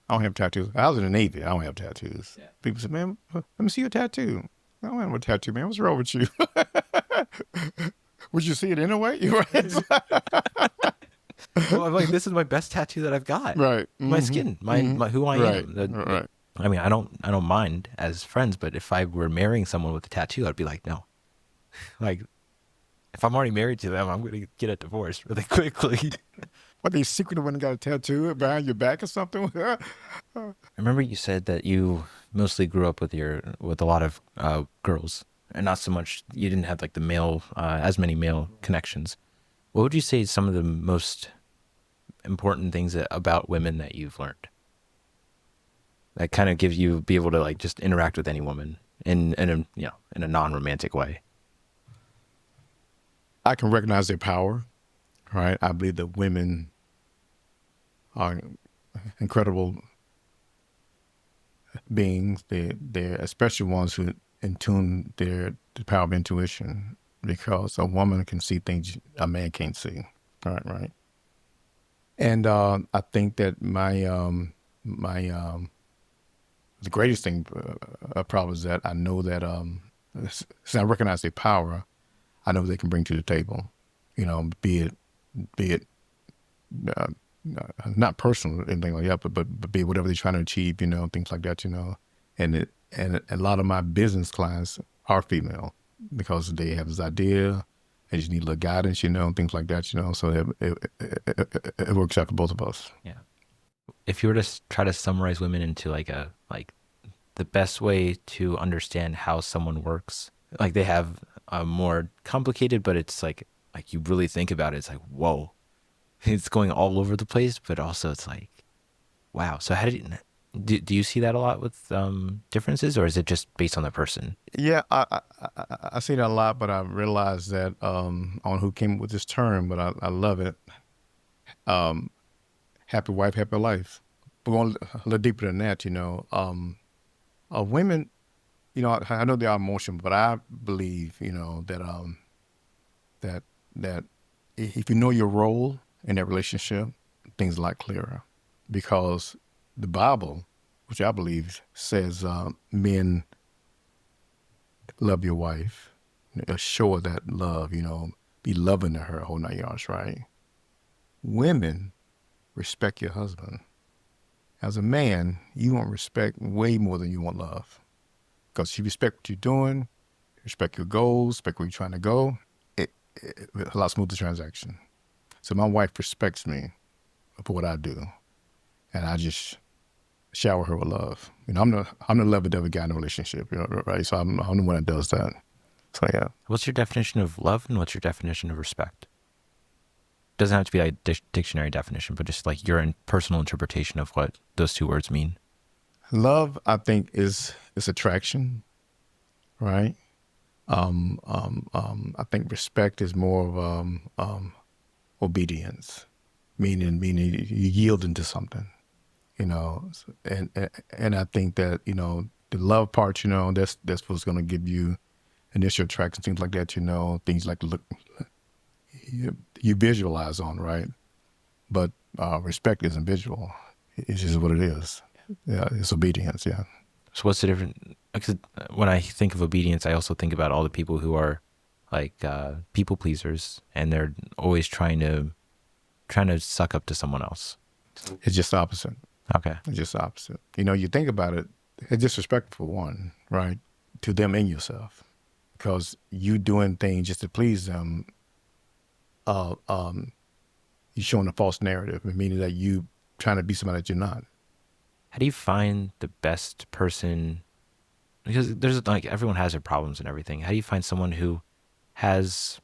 I don't have tattoos. I was in the Navy. I don't have tattoos. Yeah. People say, "Man, let me see your tattoo." I don't have a tattoo, man. What's wrong with you? Would you see it anyway? Right. Well, I'm like, this is my best tattoo that I've got. Right. Mm-hmm. My skin, my who I am. Right. I mean, I don't mind as friends, but if I were marrying someone with a tattoo, I'd be like, no. Like, if I'm already married to them, I'm going to get a divorce really quickly. What, they secretly went and got a tattoo behind your back or something? I remember you said that you mostly grew up with a lot of girls, and not so much, you didn't have like the male, as many male connections. What would you say is some of the most important things about women that you've learned that kind of gives you be able to like just interact with any woman in a non-romantic way? I can recognize their power, right? I believe that women are incredible beings. They're especially ones who tune the power of intuition, because a woman can see things a man can't see. Right. And I think that the greatest thing probably is that I know that since I recognize their power, I know they can bring to the table. You know, be it not personal or anything like that, but be it whatever they're trying to achieve. You know, things like that. You know, and a lot of my business clients are female, because they have this idea, They just need a little guidance, and things like that, so it works out for both of us. Yeah. If you were to try to summarize women into like the best way to understand how someone works, like they have a more complicated, but it's like you really think about it, it's like, whoa, it's going all over the place, but also it's like, wow. So how do you see that a lot with differences, or is it just based on the person? Yeah, I see that a lot, but I realized that on who came up with this term, but I love it. Um, Happy wife, happy life. We're going a little deeper than that, women, I know they are emotional, but I believe, that that if you know your role in that relationship, things are a lot clearer, because the Bible, which I believe says, men love your wife, show her that love, be loving to her, whole 9 yards, right? Women respect your husband. As a man, you want respect way more than you want love, because if you respect what you're doing, respect your goals, respect where you're trying to go, it's a lot smoother transaction. So my wife respects me for what I do, and I just shower her with love. I'm the lovey-dovey guy in the relationship, right? So I'm the one that does that. So yeah. What's your definition of love and what's your definition of respect? Doesn't have to be like dictionary definition, but just like your personal interpretation of what those two words mean. Love, I think, is attraction, right? I think respect is more of obedience, meaning you yielding to something, and I think that the love part, that's what's going to give you initial attraction, things like that, things like look you visualize on, right? But respect isn't visual; it's just what it is. Yeah, it's obedience. Yeah. So what's the difference? Because when I think of obedience, I also think about all the people who are like people pleasers, and they're always trying to suck up to someone else. It's just the opposite. Okay. It's just the opposite. You think about it, it's disrespectful for one, right? To them and yourself. Because you doing things just to please them, you're showing a false narrative, meaning that you trying to be somebody that you're not. How do you find the best person? Because there's like everyone has their problems and everything. How do you find someone has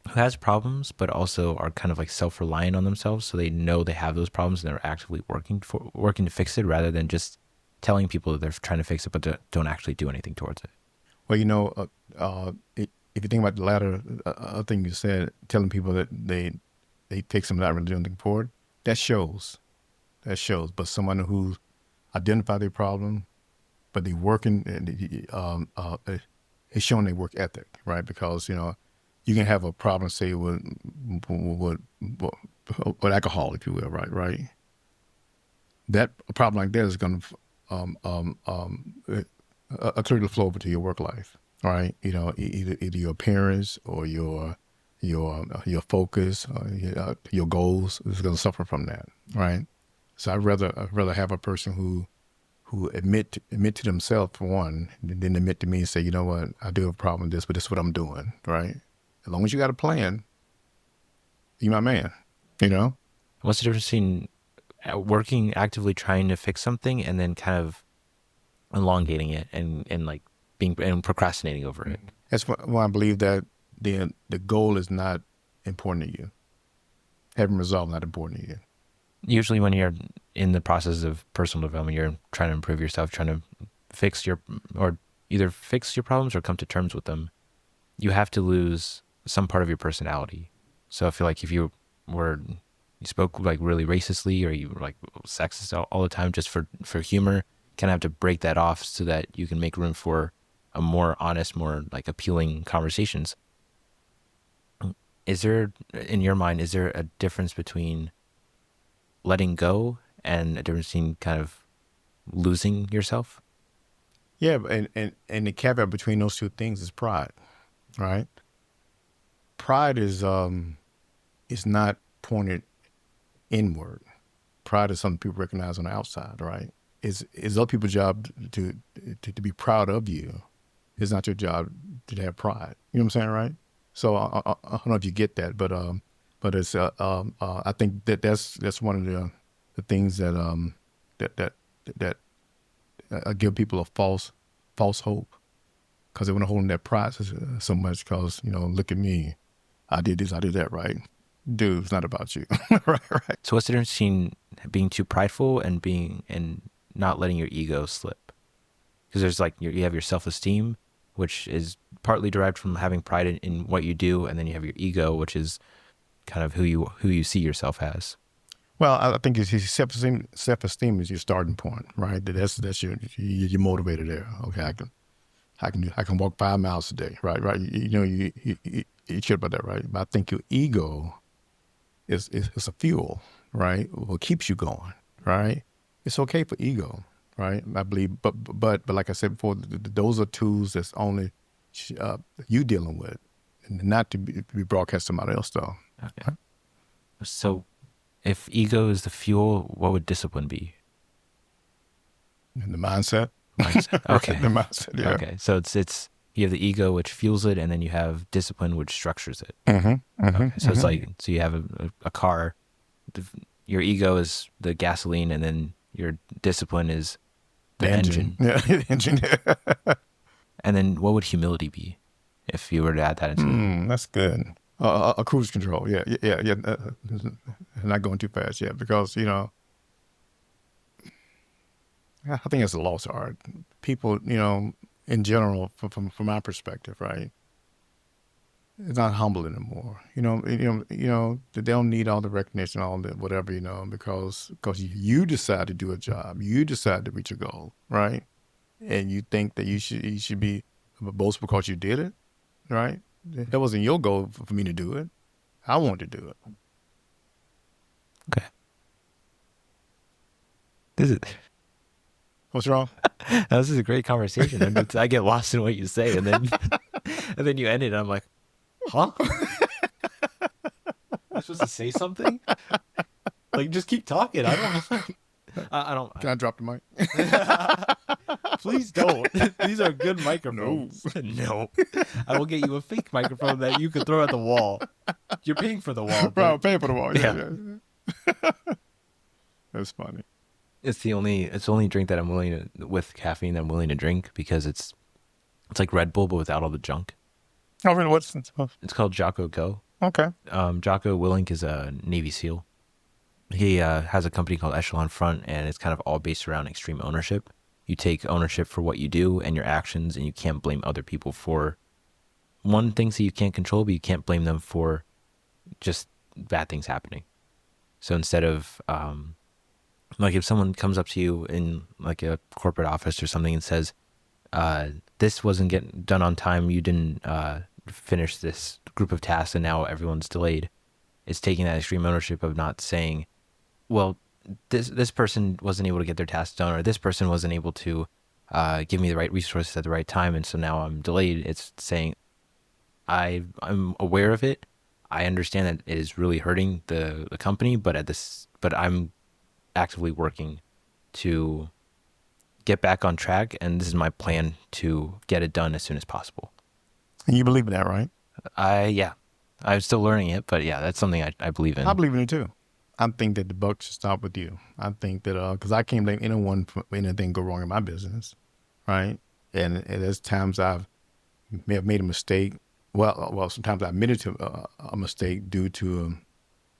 who has problems but also are kind of like self-reliant on themselves, so they know they have those problems and they're actively working to fix it, rather than just telling people that they're trying to fix it but don't actually do anything towards it? Well, if you think about the latter thing you said, telling people that they fix them, not really doing anything for it, that shows. But someone who identify their problem, but they working, it's showing their work ethic, right? Because you can have a problem, say with alcohol, if you will, right? That a problem like that is going to clearly flow over to your work life, right? Either your appearance or your focus, or your goals is going to suffer from that, right? So I'd rather have a person who admit to themselves, for one, and then admit to me and say, you know what, I do have a problem with this, but this is what I'm doing, right? As long as you got a plan, you my man, What's the difference between working actively trying to fix something and then kind of elongating it and like being and procrastinating over it? That's why I believe that the goal is not important to you. Having resolve not important to you. Usually when you're in the process of personal development, you're trying to improve yourself, trying to either fix your problems or come to terms with them. You have to lose some part of your personality. So I feel like if you spoke like really racistly, or you were like sexist all the time just for humor, kind of have to break that off so that you can make room for a more honest, more like appealing conversations. Is there, in your mind, is there a difference between letting go and a difference between kind of losing yourself? Yeah, and the caveat between those two things is pride, right? Pride is not pointed inward. Pride is something people recognize on the outside, right? It's other people's job to be proud of you. It's not your job to have pride. You know what I'm saying, right? So I don't know if you get that, but it's I think that's one of the things that that that give people a false hope because they want to hold in that pride so much because look at me, I did this, I did that, right? Dude, it's not about you. Right, right. So what's the difference between being too prideful and not letting your ego slip? Because there's like you have your self-esteem, which is partly derived from having pride in what you do, and then you have your ego, which is kind of who you see yourself as. Well, I think it's self-esteem is your starting point, right? That's your motivator there. Okay, I can walk 5 miles a day, right? Right. You care about that, right? But I think your ego is a fuel, right? What keeps you going, right? It's okay for ego, right? I believe, but like I said before, those are tools that's only you dealing with, and not to be broadcast to somebody else, though. Okay. Right? So if ego is the fuel, what would discipline be? And the mindset. Okay. The mindset. Yeah. Okay. So it's you have the ego which fuels it, and then you have discipline which structures it. Mm-hmm, mm-hmm, okay. So it's like you have a car. Your ego is the gasoline, and then your discipline is the engine. Yeah, the engine. And then what would humility be if you were to add that into it? That's good. A cruise control. Yeah. Not going too fast. Yeah, because I think it's a lost art. People, in general, from my perspective, right, it's not humble anymore. They don't need all the recognition, all the whatever, because you decide to do a job, you decide to reach a goal, right, and you think that you should be boastful because you did it, right? That wasn't your goal for me to do it. I wanted to do it. Okay. This is. What's wrong? This is a great conversation, and I get lost in what you say, and then you end it, and I'm like, huh? I'm supposed to say something? Like, just keep talking. I don't. Can I drop the mic? Please don't. These are good microphones. No. I will get you a fake microphone that you could throw at the wall. You're paying for the wall. Bro, paying for the wall. Yeah. That's funny. It's the only drink that I'm willing to, with caffeine, that I'm willing to drink because it's like Red Bull but without all the junk. Oh, really? What's it? It's called Jocko Go. Okay. Jocko Willink is a Navy SEAL. He has a company called Echelon Front, and it's kind of all based around extreme ownership. You take ownership for what you do and your actions, and you can't blame other people for things that you can't control, but you can't blame them for just bad things happening. So instead of like if someone comes up to you in like a corporate office or something and says, this wasn't getting done on time, you didn't finish this group of tasks and now everyone's delayed. It's taking that extreme ownership of not saying, well, this person wasn't able to get their tasks done, or this person wasn't able to give me the right resources at the right time, and so now I'm delayed. It's saying, I'm aware of it. I understand that it is really hurting the company, but I'm actively working to get back on track, and this is my plan to get it done as soon as possible. And you believe in that, right? Yeah. I'm still learning it, but yeah, that's something I believe in. I believe in it too. I think that the buck should stop with you. I think that because I can't blame anyone for anything go wrong in my business, right? And there's times may have made a mistake. Well, sometimes I admitted to a mistake due to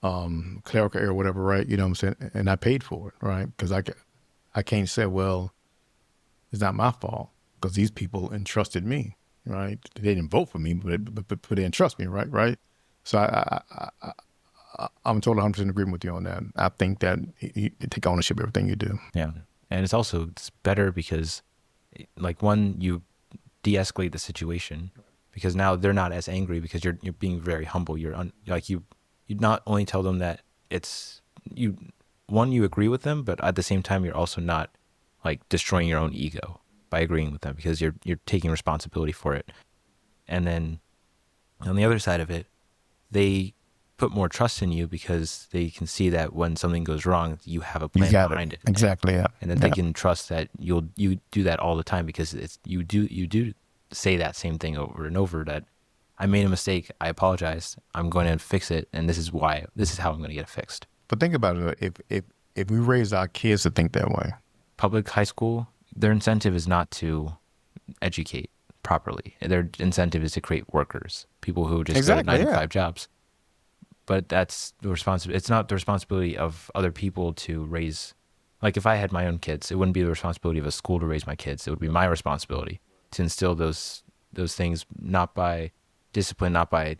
clerical error, or whatever, right? You know what I'm saying? And I paid for it, right? Because I can't say, well, it's not my fault because these people entrusted me, right? They didn't vote for me, but they entrust me, right? Right? So I'm totally 100% agreement with you on that. I think that you take ownership of everything you do. Yeah. And it's better because, like, one, you de-escalate the situation because now they're not as angry because you're being very humble. You not only tell them that you agree with them, but at the same time, you're also not like destroying your own ego by agreeing with them because you're taking responsibility for it. And then on the other side of it, they put more trust in you because they can see that when something goes wrong, you have a plan behind it. Exactly. Yeah. And then they can trust that you do that all the time because you do say that same thing over and over, that I made a mistake. I apologize. I'm going to fix it, and this is why. This is how I'm going to get it fixed. But think about it. If we raise our kids to think that way, Public high school, their incentive is not to educate properly. Their incentive is to create workers, people who just go to exactly, nine to yeah. five jobs. But that's the responsibility. It's not the responsibility of other people to raise. Like if I had my own kids, it wouldn't be the responsibility of a school to raise my kids. It would be my responsibility to instill those things, not by discipline, not by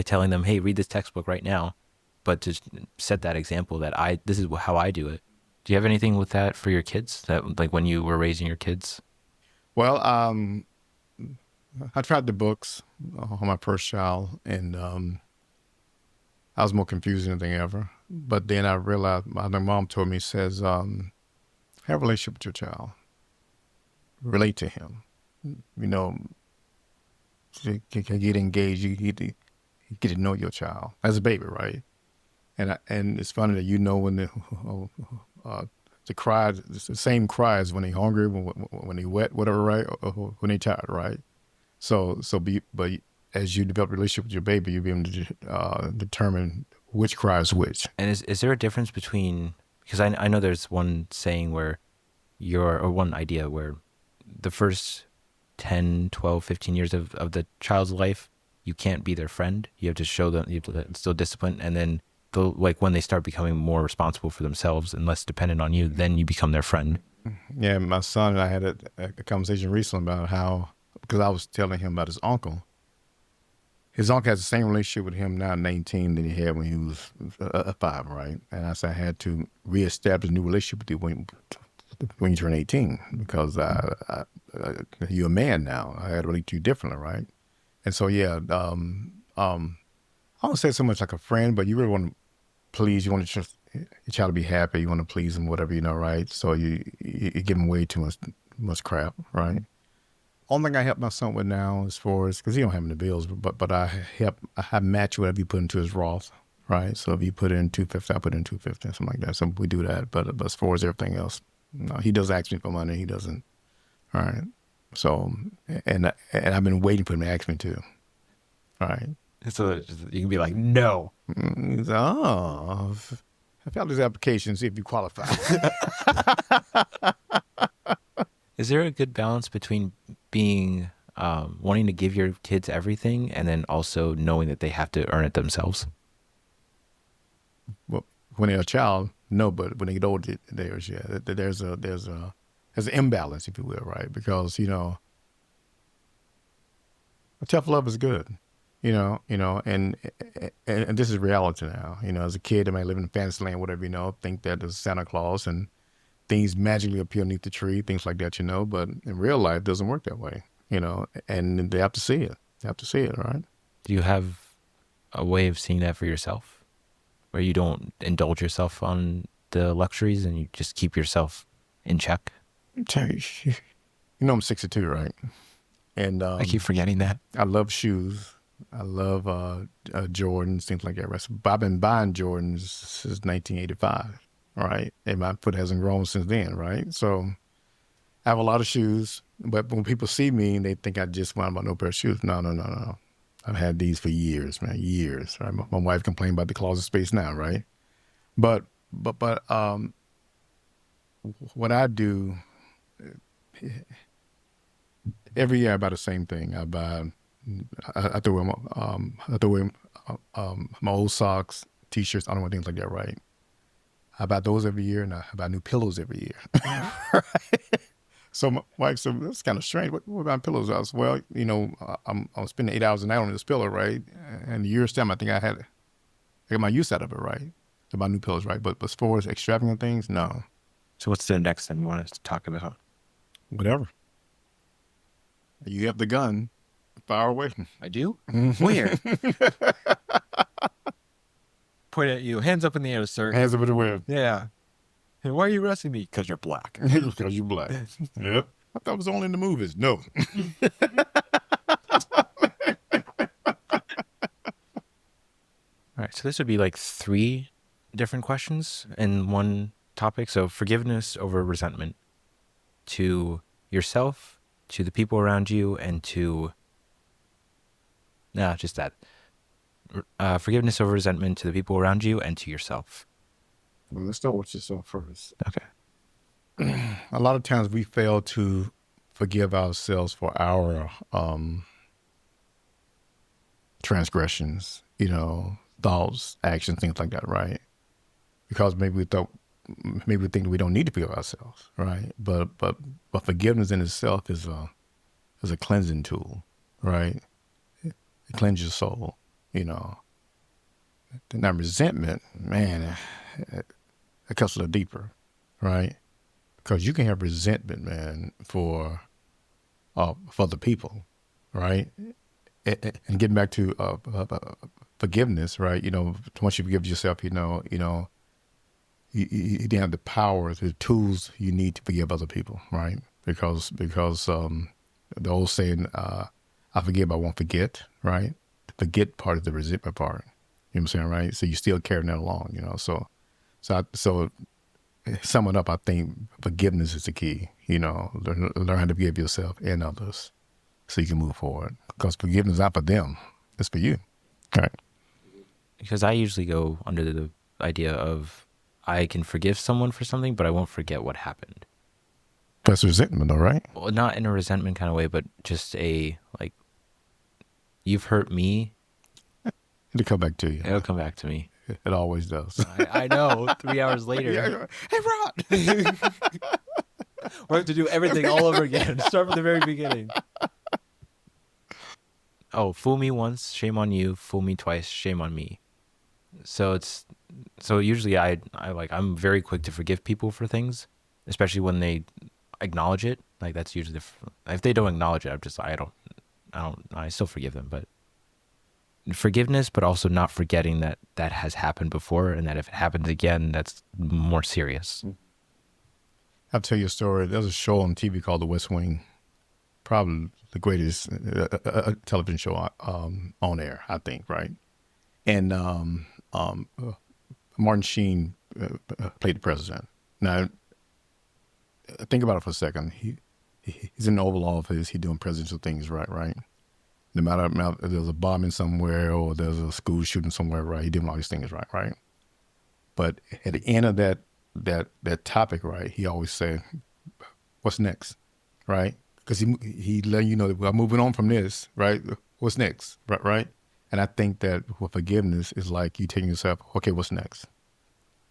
telling them, hey, read this textbook right now, but to set that example that this is how I do it. Do you have anything with that for your kids? That like when you were raising your kids? Well, I tried the books on my first child, and I was more confused than anything ever. But then I realized, my mom told me, says, have a relationship with your child, relate to him. You know, you can get engaged. You get to know your child as a baby, right? And it's funny that when the cry, it's the same cries when they hungry, when they wet, whatever, right? Or when they tired, right? But as you develop a relationship with your baby, you'll be able to determine which cry is which. And is there a difference between, because I know there's one saying where or one idea where the first 10, 12, 15 years of the child's life, you can't be their friend. You have to show them, you have to instill discipline. And then like when they start becoming more responsible for themselves and less dependent on you, then you become their friend. Yeah, my son and I had a conversation recently about how, because I was telling him about his uncle. His uncle has the same relationship with him now at 19 than he had when he was 5, right? And I said I had to reestablish a new relationship with you when you turn 18, because you're a man now. I had to relate to you differently, right? And so, yeah, I don't say so much like a friend, but you really want to please, you want to just your child to be happy, you want to please them, whatever, right? So you give them way too much crap, right? Only thing I help my son with now, as far as, because he don't have any bills, but I match whatever you put into his Roth, right? So if you put in 250, I put in 250, something like that. So we do that. But as far as everything else, no, he does ask me for money. He doesn't. All right. So and I've been waiting for him to ask me too. All right. So you can be like, no. Oh, I filled this application, see if you qualify. Is there a good balance between being wanting to give your kids everything and then also knowing that they have to earn it themselves? Well, when they're a child, no, but when they get older, there's an imbalance, if you will, right? Because a tough love is good, and this is reality now. As a kid, I might live in fantasy land, whatever, think that there's Santa Claus and things magically appear beneath the tree, things like that, but in real life, it doesn't work that way, and they have to see it. They have to see it, right? Do you have a way of seeing that for yourself where you don't indulge yourself on the luxuries and you just keep yourself in check? I'm 62, right? And I keep forgetting that. I love shoes. I love Jordans, things like that. Right? So I've been buying Jordans since 1985, right? And my foot hasn't grown since then, right? So I have a lot of shoes, but when people see me, they think I just want about no pair of shoes. No. I've had these for years, man, years. Right? My wife complained about the closet space now, right? But what I do every year, I buy the same thing. I throw away my old socks, T-shirts, I don't want things like that, right? I buy those every year, and I buy new pillows every year. Right? So my wife said, that's kind of strange. What about pillows? I was, well, I'm spending 8 hours a night on this pillow, right? And the year's time, I think I got my use out of it, right? To buy new pillows, right? But as far as extravagant things, no. So what's the next thing you want us to talk about? Whatever. You have the gun. Fire away. I do? Where? Point at you. Hands up in the air, sir. Hands up in the air. Yeah. Hey, why are you arresting me? Because you're black. Because you're black. Yep. I thought it was only in the movies. No. All right. So this would be like 3 different questions in one topic. So forgiveness over resentment to yourself, to the people around you, and to Nah, just that. Forgiveness over resentment to the people around you and to yourself. Well, let's start with yourself first. Okay. A lot of times we fail to forgive ourselves for our transgressions, thoughts, actions, things like that, right? Because maybe we think that we don't need to forgive ourselves, right? But forgiveness in itself is a cleansing tool, right? It cleanses your soul, you know. Now resentment, man, it cuts a little deeper, right? Because you can have resentment, man, for other people, right? And getting back to forgiveness, right? Once you forgive yourself, you didn't have the power, the tools you need to forgive other people, right? Because the old saying, "I forgive, I won't forget," right? The forget part is the resentment part. You know what I'm saying, right? So you're still carrying that along, So summing up, I think forgiveness is the key. Learn how to forgive yourself and others, so you can move forward. Because forgiveness is not for them; it's for you. All right. Because I usually go under the idea of I can forgive someone for something, but I won't forget what happened. That's resentment, all right? Well, not in a resentment kind of way, but just like, you've hurt me. It'll come back to you. It'll come back to me. It always does. I know. 3 hours later. Yeah. Hey, Rod. We have to do everything all over again. Start from the very beginning. Oh, fool me once, shame on you. Fool me twice, shame on me. So usually I'm very quick to forgive people for things, especially when they acknowledge it. Like that's usually if they don't acknowledge it, I still forgive them, but forgiveness, but also not forgetting that has happened before, and that if it happens again, that's more serious. I'll tell you a story. There's a show on TV called The West Wing, probably the greatest television show on air, I think, right? And Martin Sheen played the president. Now, think about it for a second. He's in the Oval Office. He's doing presidential things, right? No matter if there's a bombing somewhere or there's a school shooting somewhere, right? He's doing all these things, right? But at the end of that topic, right, he always said, "What's next?" Right? Because he let you know that we're moving on from this, right? What's next, right? And I think that with forgiveness is like you telling yourself, "Okay, what's next?"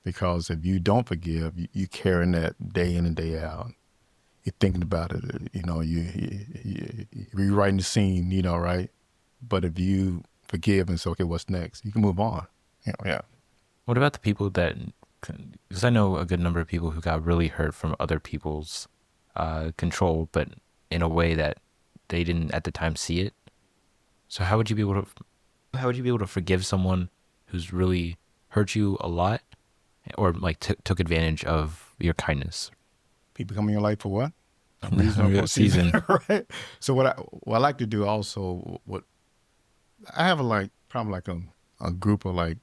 Because if you don't forgive, you carrying that day in and day out. You're thinking about it, you rewriting the scene, right? But if you forgive and say, "Okay, what's next?" You can move on. Yeah. What about the people because I know a good number of people who got really hurt from other people's control, but in a way that they didn't at the time see it. So how would you be able to forgive someone who's really hurt you a lot, or like took advantage of your kindness? People come in your life for what? A reason for a season. Right. So what I like to do also, what I have probably a group of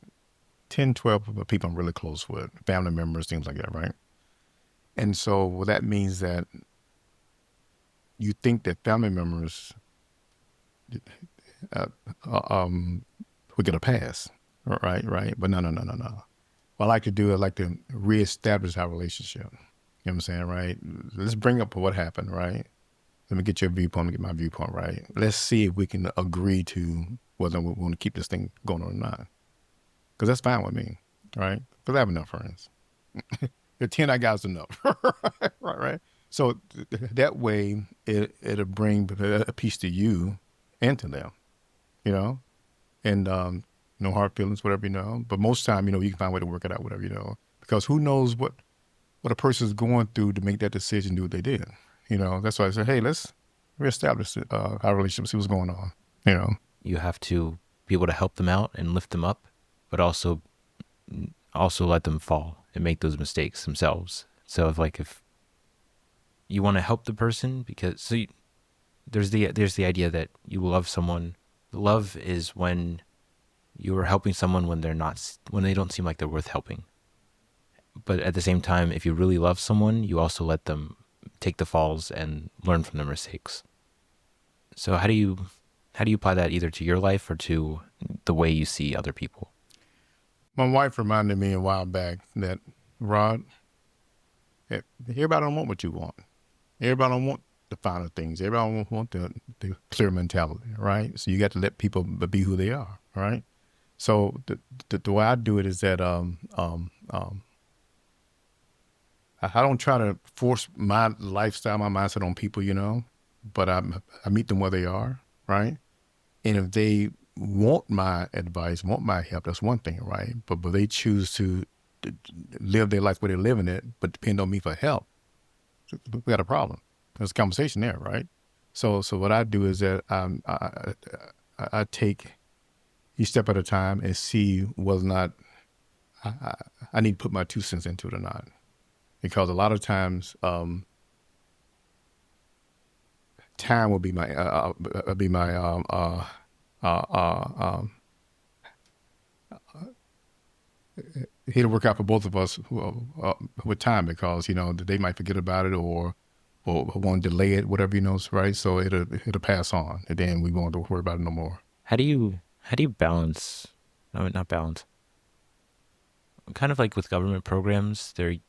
10, 12 people I'm really close with, family members, things like that, right? And so that means that you think that family members we get a pass, right? But no. What I like to do, I like to reestablish our relationship. You know what I'm saying, right? Let's bring up what happened, right? Let me get your viewpoint, let me get my viewpoint, right? Let's see if we can agree to whether we want to keep this thing going or not. Because that's fine with me, right? Because I have enough friends. The 10 I got is enough, right? So that way, it'll bring a piece to you and to them, and no hard feelings, whatever, But most time, you can find a way to work it out, whatever, because who knows what a person's going through to make that decision, do what they did. That's why I said, hey, let's reestablish our relationship, see what's going on, You have to be able to help them out and lift them up, but also let them fall and make those mistakes themselves. So if you want to help the person, there's the idea that you love someone. Love is when you are helping someone when they don't seem like they're worth helping. But at the same time, if you really love someone, you also let them take the falls and learn from their mistakes. So how do you How do you apply that either to your life or to the way you see other people? My wife reminded me a while back that, Rod, everybody don't want what you want. Everybody don't want the finer things. Everybody don't want the clear mentality, right? So you got to let people be who they are, right? So the way I do it is that I don't try to force my lifestyle, my mindset on people, but I meet them where they are, right? And if they want my advice, want my help, that's one thing, right? But they choose to live their life where they're living it, but depend on me for help, we got a problem. There's a conversation there, right? So what I do is that I take each step at a time and see whether or not I need to put my 2 cents into it or not. Because a lot of times, time will be my it'll work out for both of us with time, because they might forget about it or want to delay it, whatever, right? So it'll pass on, and then we won't worry about it no more. How do you balance? No, not balance. Kind of like with government programs, they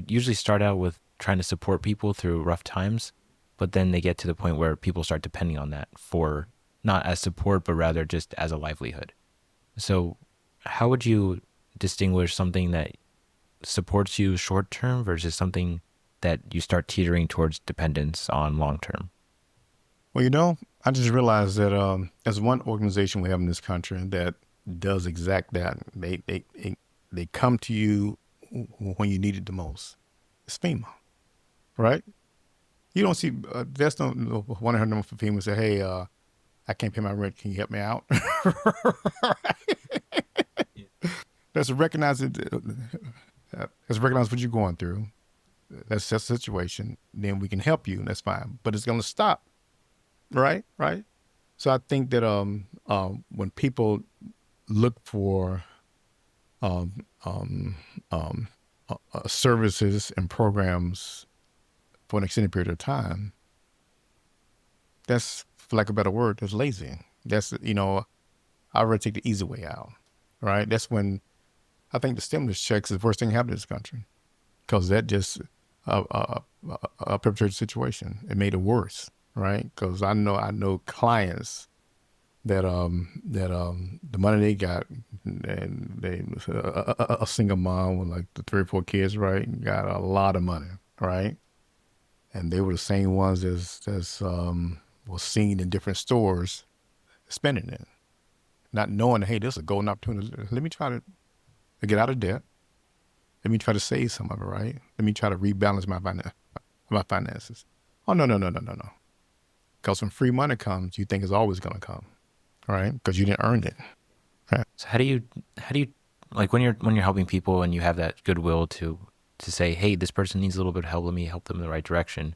usually start out with trying to support people through rough times, but then they get to the point where people start depending on that for not as support, but rather just as a livelihood. So how would you distinguish something that supports you short term versus something that you start teetering towards dependence on long term? Well, I just realized that as one organization we have in this country that does exact that. They come to you when you need it the most. It's FEMA, right? You don't see, that's no 100 number for FEMA say, hey, I can't pay my rent. Can you help me out? That's recognize it. Let's recognize what you're going through. That's the situation. Then we can help you, and that's fine. But it's going to stop, right? Right. So I think that when people look for services and programs for an extended period of time, that's, for lack of a better word, that's lazy. That's, I would take the easy way out, right? That's when I think the stimulus checks is the worst thing happened in this country, because that just perpetrated the situation. It made it worse, right? Because I know clients that the money they got, and they a single mom with like the 3 or 4 kids, right, got a lot of money, right? And they were the same ones as was seen in different stores spending it, not knowing, hey, this is a golden opportunity. Let me try to get out of debt. Let me try to save some of it, right? Let me try to rebalance my finances. Oh, no. Because when free money comes, you think it's always going to come, right? Because you didn't earn it. Right? So how do you like when you're helping people and you have that goodwill to say, hey, this person needs a little bit of help, let me help them in the right direction.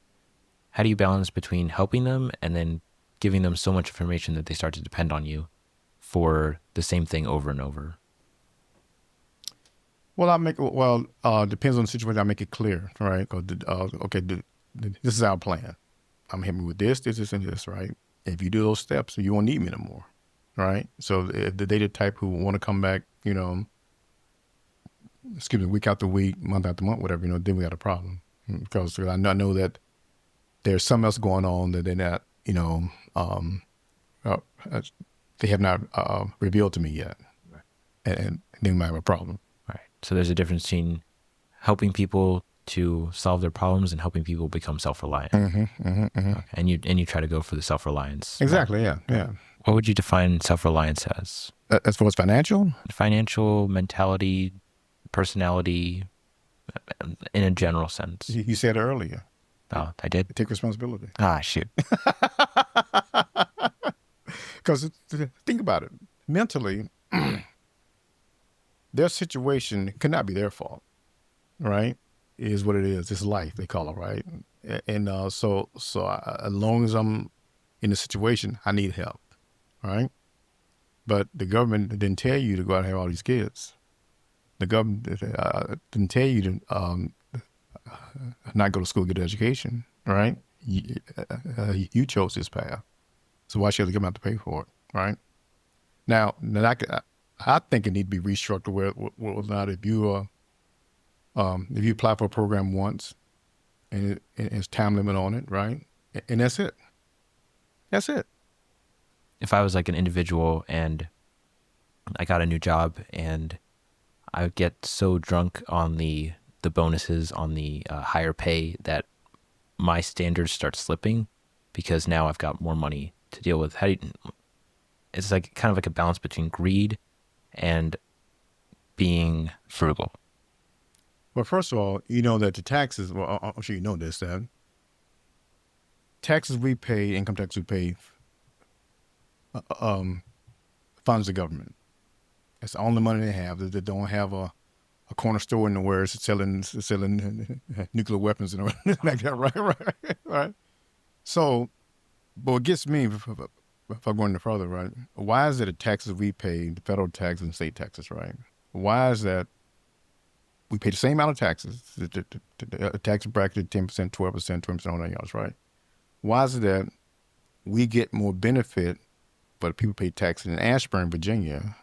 How do you balance between helping them and then giving them so much information that they start to depend on you for the same thing over and over? Well, depends on the situation. I make it clear, right? Okay, this is our plan. I'm helping with this, and this, right? If you do those steps, you won't need me no more, right? So if the data type who want to come back, week after week, month after month, whatever, then we got a problem, because I know that there's something else going on that they're not, they have not revealed to me yet, right. and then we might have a problem. Right. So there's a difference between helping people to solve their problems and helping people become self-reliant. Okay. And you try to go for the self-reliance. Exactly. Yeah. What would you define self-reliance as? As far as financial, mentality, personality, in a general sense. You said it earlier. Oh, I did? Take responsibility. Shoot. Because think about it. Mentally, their situation could not be their fault, right? It is what it is. It's life, they call it, right? And so as long as I'm in a situation, I need help, right? But the government didn't tell you to go out and have all these kids. The government didn't tell you to not go to school, get an education, right? You chose this path. So why should they come out to pay for it, right? Now I think it need to be restructured where or not if you apply for a program once and it's time limit on it, right? And that's it. That's it. If I was like an individual and I got a new job and I would get so drunk on the bonuses on the higher pay that my standards start slipping because now I've got more money to deal with. It's like kind of like a balance between greed and being frugal. Well, first of all, you know that the taxes. Well, I'm sure you know this. That taxes we pay, income tax we pay, funds the government. That's the only money they have. They don't have a corner store in the where it's selling nuclear weapons and everything like that, right. So, but what gets me, if I'm going further, right? Why is it the taxes we pay, the federal taxes and state taxes, right? Why is that we pay the same amount of taxes, the tax bracket 10%, 12%, 20% on that else, right? Why is it that we get more benefit, but people pay taxes in Ashburn, Virginia,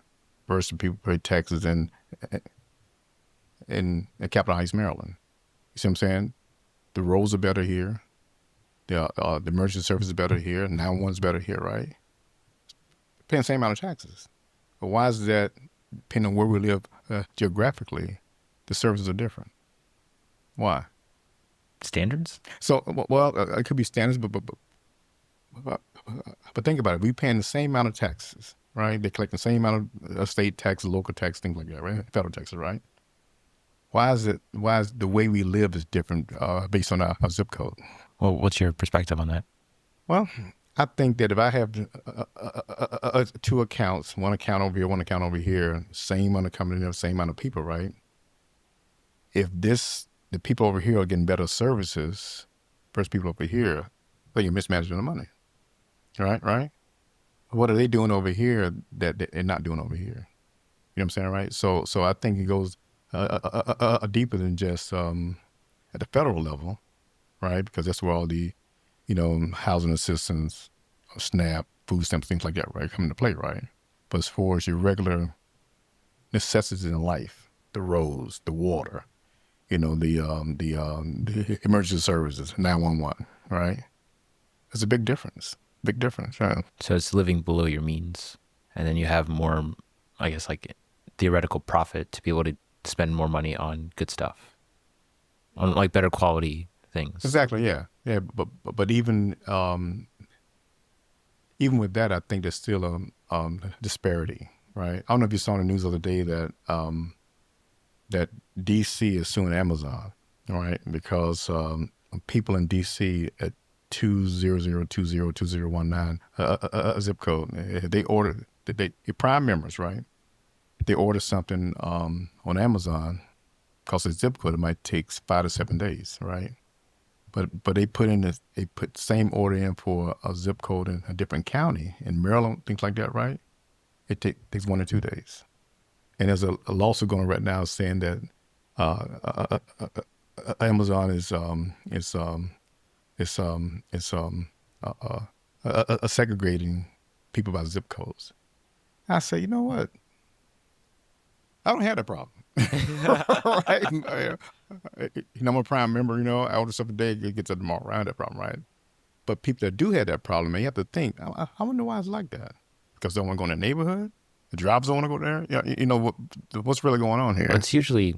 versus people pay taxes in Capitol Heights, Maryland? You see what I'm saying? The roads are better here. The emergency service is better here. 911's better here, right? Paying the same amount of taxes. But why is that, depending on where we live geographically, the services are different? Why? Standards? So, well, it could be standards, but think about it. We paying the same amount of taxes, right? They collect the same amount of state taxes, local tax, things like that, right? Federal taxes, right? Why is the way we live is different based on our zip code? Well, what's your perspective on that? Well, I think that if I have two accounts, one account over here, one account over here, same amount of coming in, same amount of people, right? If the people over here are getting better services versus people over here, then you're mismanaging the money, right? What are they doing over here that they're not doing over here? You know what I'm saying, right? So I think it goes deeper than just at the federal level, right? Because that's where all the, housing assistance, SNAP, food stamps, things like that, right, come into play, right? But as far as your regular necessities in life, the roads, the water, the emergency services, 911, right? There's a big difference. Big difference, right? So it's living below your means, and then you have more, I guess, like theoretical profit to be able to spend more money on good stuff, on like better quality things. Exactly. Yeah. But even with that, I think there's still a disparity, right? I don't know if you saw in the news the other day that that DC is suing Amazon, right? Because people in DC at 200202019 a zip code, they ordered your Prime members, right? They order something on Amazon, because the zip code, it might take 5 to 7 days, right? But they put the same order in for a zip code in a different county in Maryland, things like that, right? It takes 1 or 2 days. And there's a lawsuit going right now saying that Amazon is segregating people by zip codes. I say, you know what? I don't have that problem. Right? I'm a Prime member, I order stuff today, it gets it tomorrow. I don't have that problem, right? But people that do have that problem, man, you have to think, I wonder why it's like that. Because they don't want to go in the neighborhood? The drivers don't want to go there? Yeah, what's really going on here? It's usually,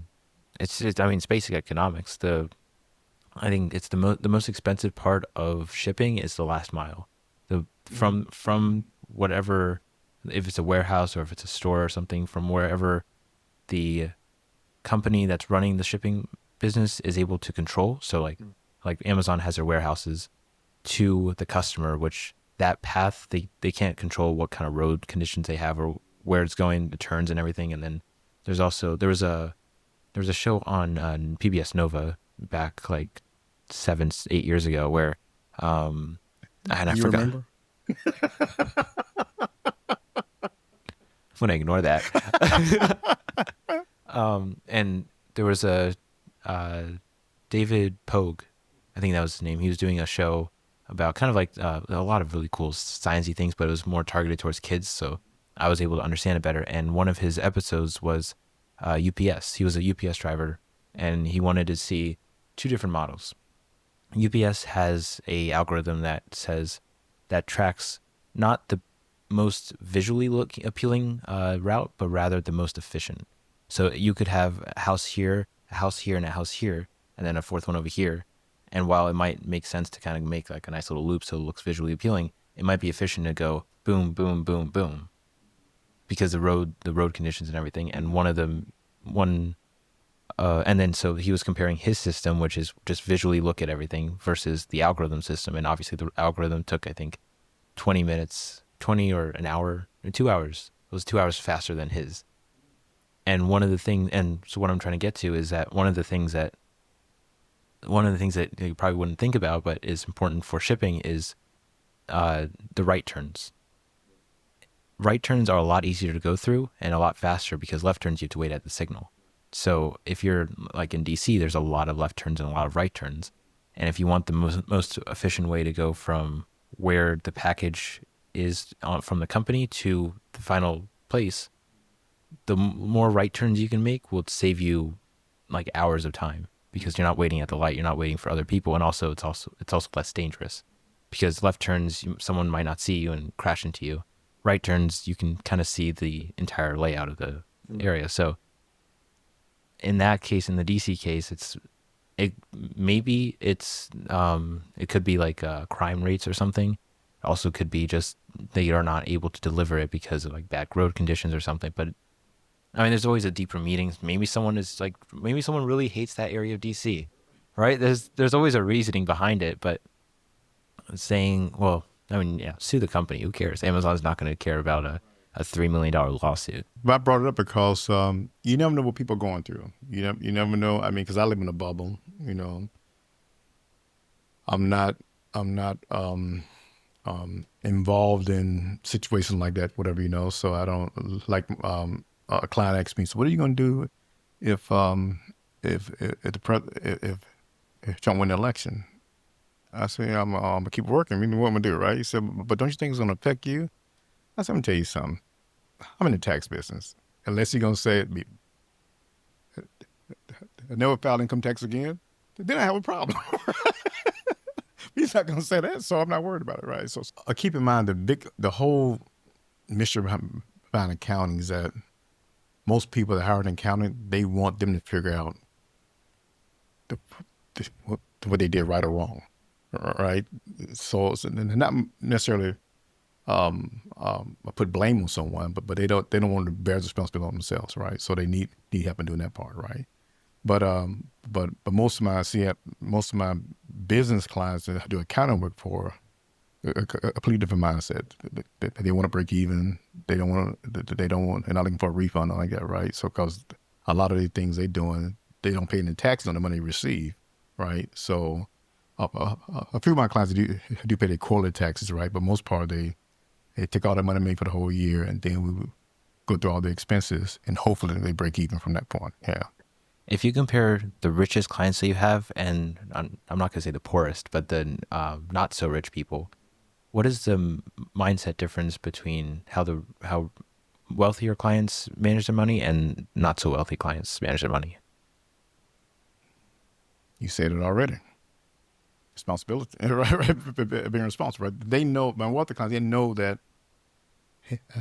it's basic economics. I think it's the most expensive part of shipping is the last mile. From whatever, if it's a warehouse or if it's a store or something, from wherever the company that's running the shipping business is able to control. So like Amazon has their warehouses to the customer, which that path they can't control what kind of road conditions they have or where it's going, the turns and everything. And then there was a show on PBS Nova back like 7-8 years ago where and I You forgot. remember? I'm gonna ignore that. And there was a David Pogue, I think that was his name. He was doing a show about kind of like a lot of really cool sciencey things, but it was more targeted towards kids. So I was able to understand it better. And one of his episodes was UPS. He was a UPS driver, and he wanted to see two different models. UPS has a algorithm that tracks not the most visually appealing route, but rather the most efficient. So you could have a house here, and a house here, and then a fourth one over here. And while it might make sense to kind of make like a nice little loop so it looks visually appealing, it might be efficient to go boom, boom, boom, boom, because the road conditions and everything. And and then so he was comparing his system, which is just visually look at everything, versus the algorithm system. And obviously the algorithm took, I think, 20 minutes, 20 or an hour, or 2 hours. It was 2 hours faster than his. And so what I'm trying to get to is that one of the things that you probably wouldn't think about, but is important for shipping, is the right turns. Right turns are a lot easier to go through and a lot faster, because left turns you have to wait at the signal. So if you're like in DC, there's a lot of left turns and a lot of right turns. And if you want the most efficient way to go from where the package is from the company to the final place, the more right turns you can make will save you like hours of time, because you're not waiting at the light, you're not waiting for other people, and also it's also less dangerous, because left turns someone might not see you and crash into you. Right turns you can kind of see the entire layout of the area. So in that case, in the DC case, it could be like crime rates or something. It also could be just they are not able to deliver it because of like bad road conditions or something. But I mean, there's always a deeper meaning. Maybe someone really hates that area of DC, right? There's always a reasoning behind it. But saying, well, I mean, yeah, sue the company. Who cares? Amazon's not going to care about a $3 million lawsuit. But I brought it up because you never know what people are going through. You never know. I mean, because I live in a bubble. I'm not involved in situations like that, whatever, so I don't like a client asks me, so what are you going to do if Trump win the election? I say, I'm going to keep working. What am I going to do, right? He said, but don't you think it's going to affect you? I said, I'm going to tell you something. I'm in the tax business. Unless you're going to say I never filed income tax again, then I have a problem. He's not going to say that, so I'm not worried about it, right? So keep in mind the whole mystery behind accounting is that most people that hire an accountant, they want them to figure out what they did right or wrong, right? So not necessarily put blame on someone, but they don't want to bear the responsibility on themselves, right? So they need help in doing that part, right? But most of my business clients that I do accounting work for a completely different mindset. They want to break even. They're not looking for a refund or like that, right? So because a lot of the things they're doing, they don't pay any taxes on the money they receive, right? So a few of my clients do pay their quarterly taxes, right? But most part they take all that money made for the whole year, and then we go through all the expenses, and hopefully they break even from that point. Yeah. If you compare the richest clients that you have, and I'm not going to say the poorest, but the not so rich people, what is the mindset difference between how wealthier clients manage their money and not so wealthy clients manage their money? You said it already. Responsibility, right? Being responsible, right? They know, my wealthy clients, they know that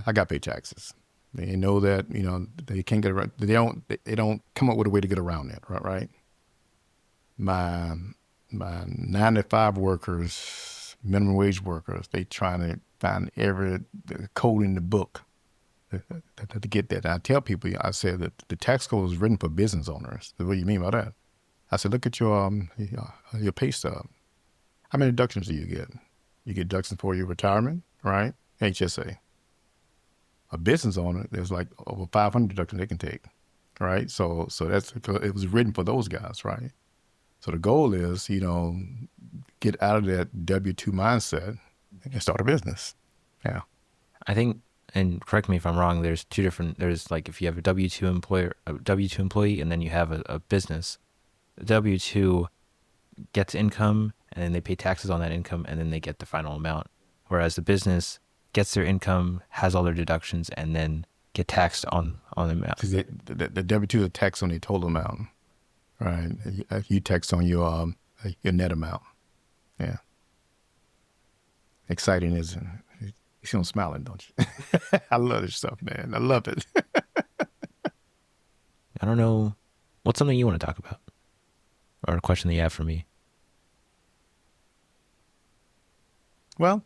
I got to pay taxes. They know that, they can't get around. They don't come up with a way to get around that, right? My 9-to-5 workers, minimum wage workers, they trying to find every code in the book to get that. And I tell people, I said that the tax code is written for business owners. What do you mean by that? I said, look at your pay stub. How many deductions do you get? You get deductions for your retirement, right? HSA. A business owner, there's like over 500 deductions they can take, right? So that's because it was written for those guys, right? So the goal is, get out of that W-2 mindset and start a business. Yeah. I think, and correct me if I'm wrong, there's like if you have a W-2 employee, and then you have a business, the W-2 gets income and then they pay taxes on that income and then they get the final amount. Whereas the business gets their income, has all their deductions, and then get taxed on the amount. Because the W-2 is tax on the total amount, right? You tax on your net amount. Yeah. Exciting, isn't it? You see them smiling, don't you? I love this stuff, man. I love it. I don't know. What's something you want to talk about? Or a question that you have for me? Well,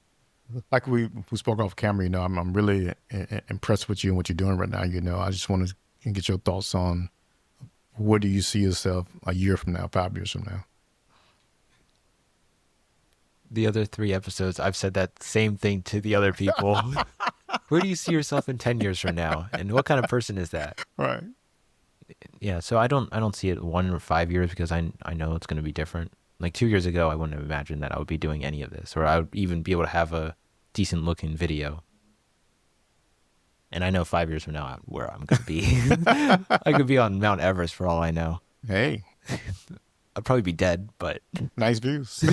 like we spoke off camera, I'm really impressed with you and what you're doing right now. I just want to get your thoughts on where do you see yourself a year from now, 5 years from now? The other 3 episodes, I've said that same thing to the other people. Where do you see yourself in 10 years from now? And what kind of person is that? Right. Yeah, so I don't see it 1 or 5 years because I know it's going to be different. Like 2 years ago, I wouldn't have imagined that I would be doing any of this, or I would even be able to have a decent looking video. And I know 5 years from now where I'm going to be. I could be on Mount Everest for all I know. Hey, I'd probably be dead, but nice views.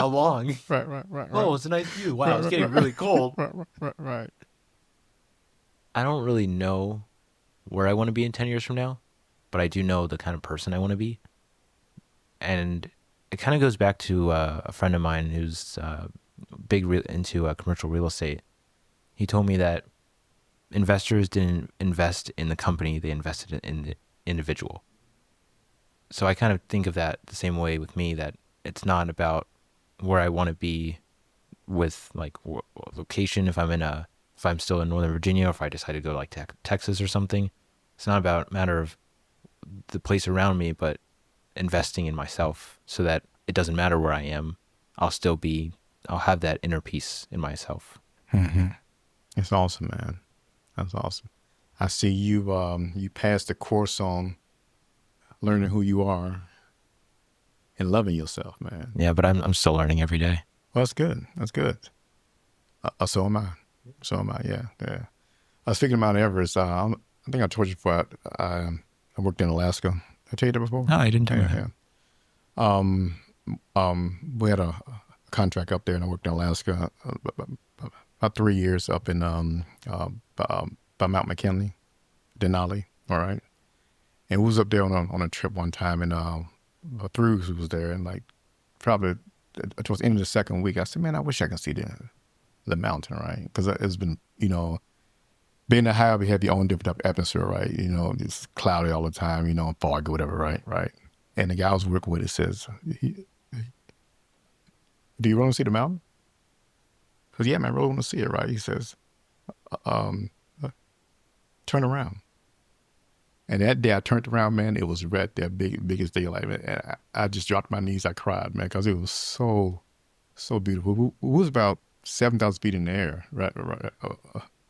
how long? Right. Oh, it's a nice view. Wow, it's getting really cold. Right. I don't really know where I want to be in 10 years from now, but I do know the kind of person I want to be. And it kind of goes back to a friend of mine who's into commercial real estate. He told me that investors didn't invest in the company, they invested in the individual. So I kind of think of that the same way with me, that it's not about where I want to be with like location. If I'm still in Northern Virginia, or if I decide to go like Texas or something, it's not about a matter of the place around me, but investing in myself so that it doesn't matter where I am. I'll have that inner peace in myself. Mm-hmm. It's awesome, man. That's awesome. I see you passed the course on learning who you are and loving yourself, man. Yeah, but I'm still learning every day. Well, that's good. That's good. So am I. Yeah. Speaking of Mount Everest, I think I told you before. I worked in Alaska. Did I tell you that before? No, I didn't tell you that. We had a contract up there, and I worked in Alaska about 3 years up in by Mount McKinley, Denali. All right, and we was up there on a trip one time, and Frugality was there, and like probably towards the end of the second week, I said, "Man, I wish I could see the mountain, right?" Because it's been, being a high, we have your own different type of atmosphere, right? It's cloudy all the time, fog or whatever, right? And the guy I was working with, it says, "Do you want to see the mountain?" Because yeah, man, I really want to see it, right? He says, "Turn around." And that day I turned around, man, it was right there, big as daylight, man. And I just dropped my knees, I cried, man, because it was so beautiful. It was about 7,000 feet in the air, right on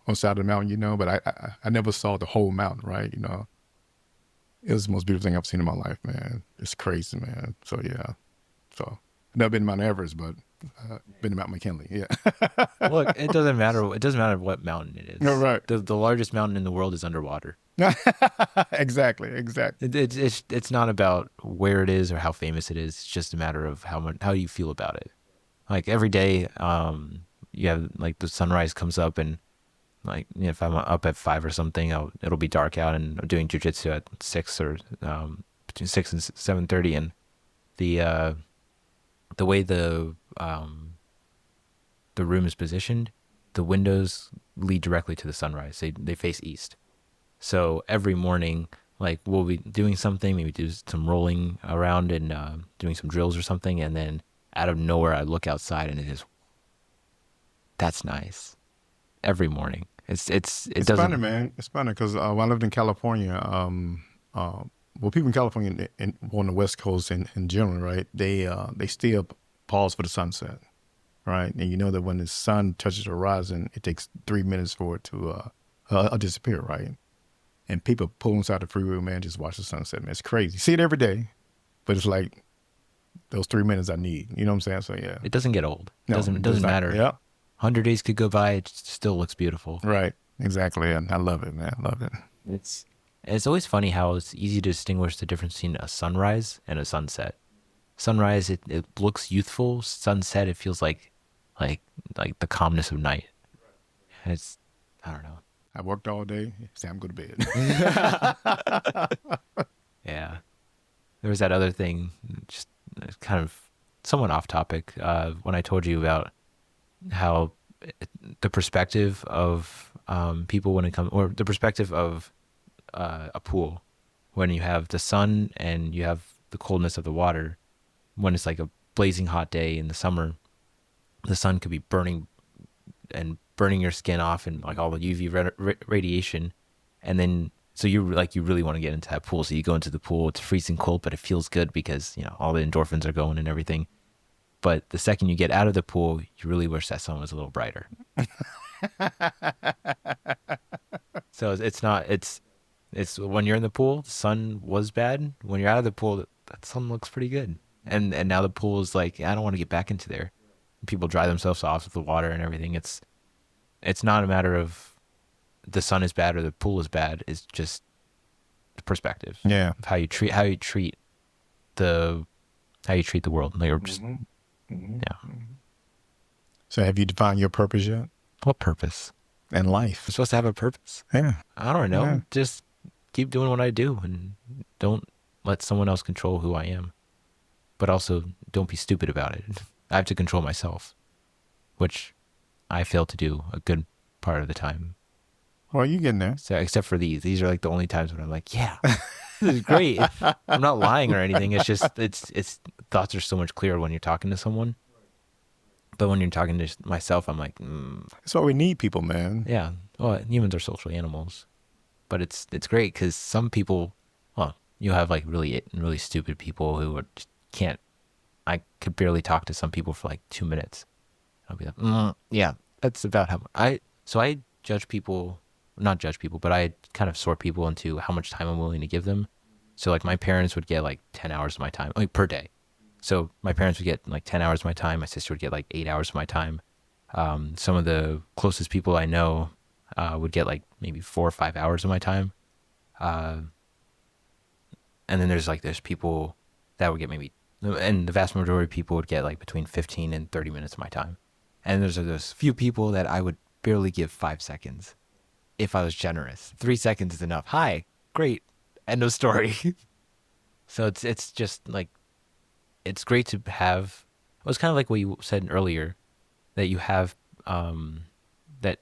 the side of the mountain, but I never saw the whole mountain, right? It was the most beautiful thing I've seen in my life, man. It's crazy, man. So yeah. So I've never been to Mount Everest, but been to Mount McKinley, yeah. Look, it doesn't matter. It doesn't matter what mountain it is. No, right. The largest mountain in the world is underwater. Exactly. It's not about where it is or how famous it is. It's just a matter of how you feel about it. Like every day, you have like the sunrise comes up, and like if I'm up at 5 or something, it'll be dark out, and I'm doing jujitsu at 6 or between 6 and 7:30, and the way the room is positioned, the windows lead directly to the sunrise. They face east. So every morning, like we'll be doing something, maybe do some rolling around and doing some drills or something, and then out of nowhere, I look outside and that's nice. Every morning, it's funny, man. It's funny because when I lived in California, people in California and on the West Coast in general, right? They still pause for the sunset, right? And you know that when the sun touches the horizon, it takes 3 minutes for it to disappear, right? And people pull inside the freeway, man, just watch the sunset, man. It's crazy. You see it every day, but it's like those 3 minutes I need. You know what I'm saying? So yeah, it doesn't get old. No, it doesn't matter. Yeah, 100 days could go by, it still looks beautiful. Right. Exactly. And I love it, man. I love it. It's always funny how it's easy to distinguish the difference between a sunrise and a sunset. Sunrise, it looks youthful. Sunset, it feels like like the calmness of night. And it's, I don't know. I worked all day. Say I'm going to bed. Yeah. There was that other thing, just kind of somewhat off topic, when I told you about how the perspective of people when it comes, or the perspective of a pool, when you have the sun and you have the coldness of the water, when it's like a blazing hot day in the summer, the sun could be burning your skin off and like all the UV radiation. And then, so you really want to get into that pool. So you go into the pool, it's freezing cold, but it feels good because, all the endorphins are going and everything. But the second you get out of the pool, you really wish that sun was a little brighter. So it's when you're in the pool, the sun was bad. When you're out of the pool, that sun looks pretty good. And now the pool is like, I don't want to get back into there. People dry themselves off with the water and everything. It's not a matter of the sun is bad or the pool is bad. It's just the perspective. Yeah. Of how you treat the world. Like, or just yeah. So have you defined your purpose yet? What purpose? In life. I'm supposed to have a purpose? Yeah. I don't know. Yeah. Just keep doing what I do and don't let someone else control who I am. But also don't be stupid about it. I have to control myself, which I fail to do a good part of the time. Well, you getting there. So except for these are like the only times when I'm like, yeah, this is great. I'm not lying or anything. It's just, it's thoughts are so much clearer when you're talking to someone. But when you're talking to myself, I'm like, That's why we need people, man. yeah. Well, humans are social animals, but it's great because some people, well, you have like really, really stupid people who are just can't. I could barely talk to some people for like 2 minutes. I'll be like, yeah, that's about how I judge people, not judge people, but I kind of sort people into how much time I'm willing to give them. So like my parents would get like 10 hours of my time, like per day. So my parents would get like 10 hours of my time. My sister would get like 8 hours of my time. Some of the closest people I know would get like maybe 4 or 5 hours of my time. And then there's people that would get maybe, and the vast majority of people would get like between 15 and 30 minutes of my time. And there's those few people that I would barely give 5 seconds if I was generous. 3 seconds is enough. Hi, great, end of story. So it's just like, it's great to have, it was kind of like what you said earlier, that you have, that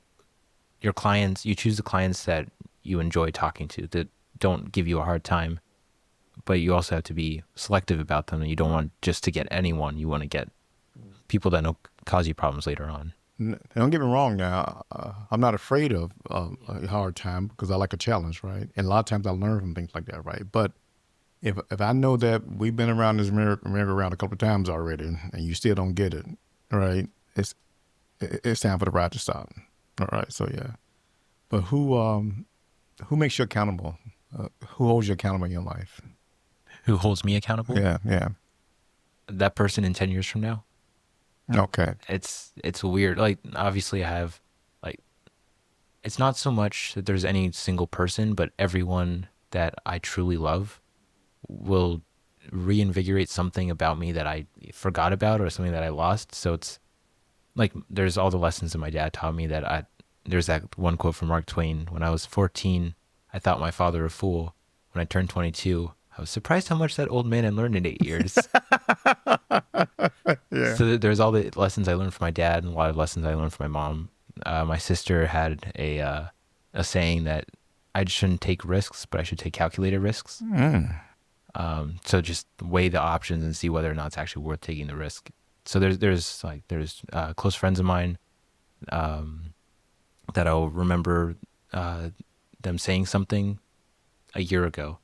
your clients, you choose the clients that you enjoy talking to, that don't give you a hard time, but you also have to be selective about them. And you don't want just to get anyone. You want to get people that don't cause you problems later on. Don't get me wrong now. I'm not afraid of a hard time because I like a challenge, right? And a lot of times I learn from things like that, right? But if I know that we've been around this merry-go-round a couple of times already and you still don't get it, right? It's time for the ride to stop. All right, so yeah. But who makes you accountable? Who holds you accountable in your life? Who holds me accountable? Yeah. That person in 10 years from now. Okay. It's weird. Like, obviously I have, like, it's not so much that there's any single person, but everyone that I truly love will reinvigorate something about me that I forgot about or something that I lost. So it's like, there's all the lessons that my dad taught me that there's that one quote from Mark Twain. When I was 14, I thought my father a fool. When I turned 22, I was surprised how much that old man had learned in 8 years. Yeah. So there's all the lessons I learned from my dad and a lot of lessons I learned from my mom. My sister had a saying that I shouldn't take risks, but I should take calculated risks. So just weigh the options and see whether or not it's actually worth taking the risk. So there's close friends of mine that I'll remember them saying something a year ago,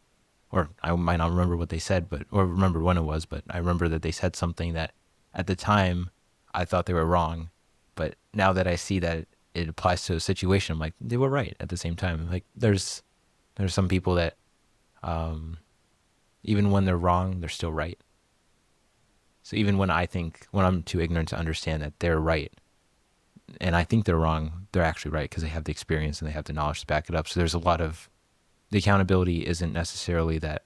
or I might not remember what they said, or remember when it was, but I remember that they said something that at the time I thought they were wrong, but now that I see that it applies to a situation, I'm like, they were right at the same time. Like there's some people that even when they're wrong, they're still right. So even when I'm too ignorant to understand that they're right, and I think they're wrong, they're actually right because they have the experience and they have the knowledge to back it up. So there's a lot of, the accountability isn't necessarily that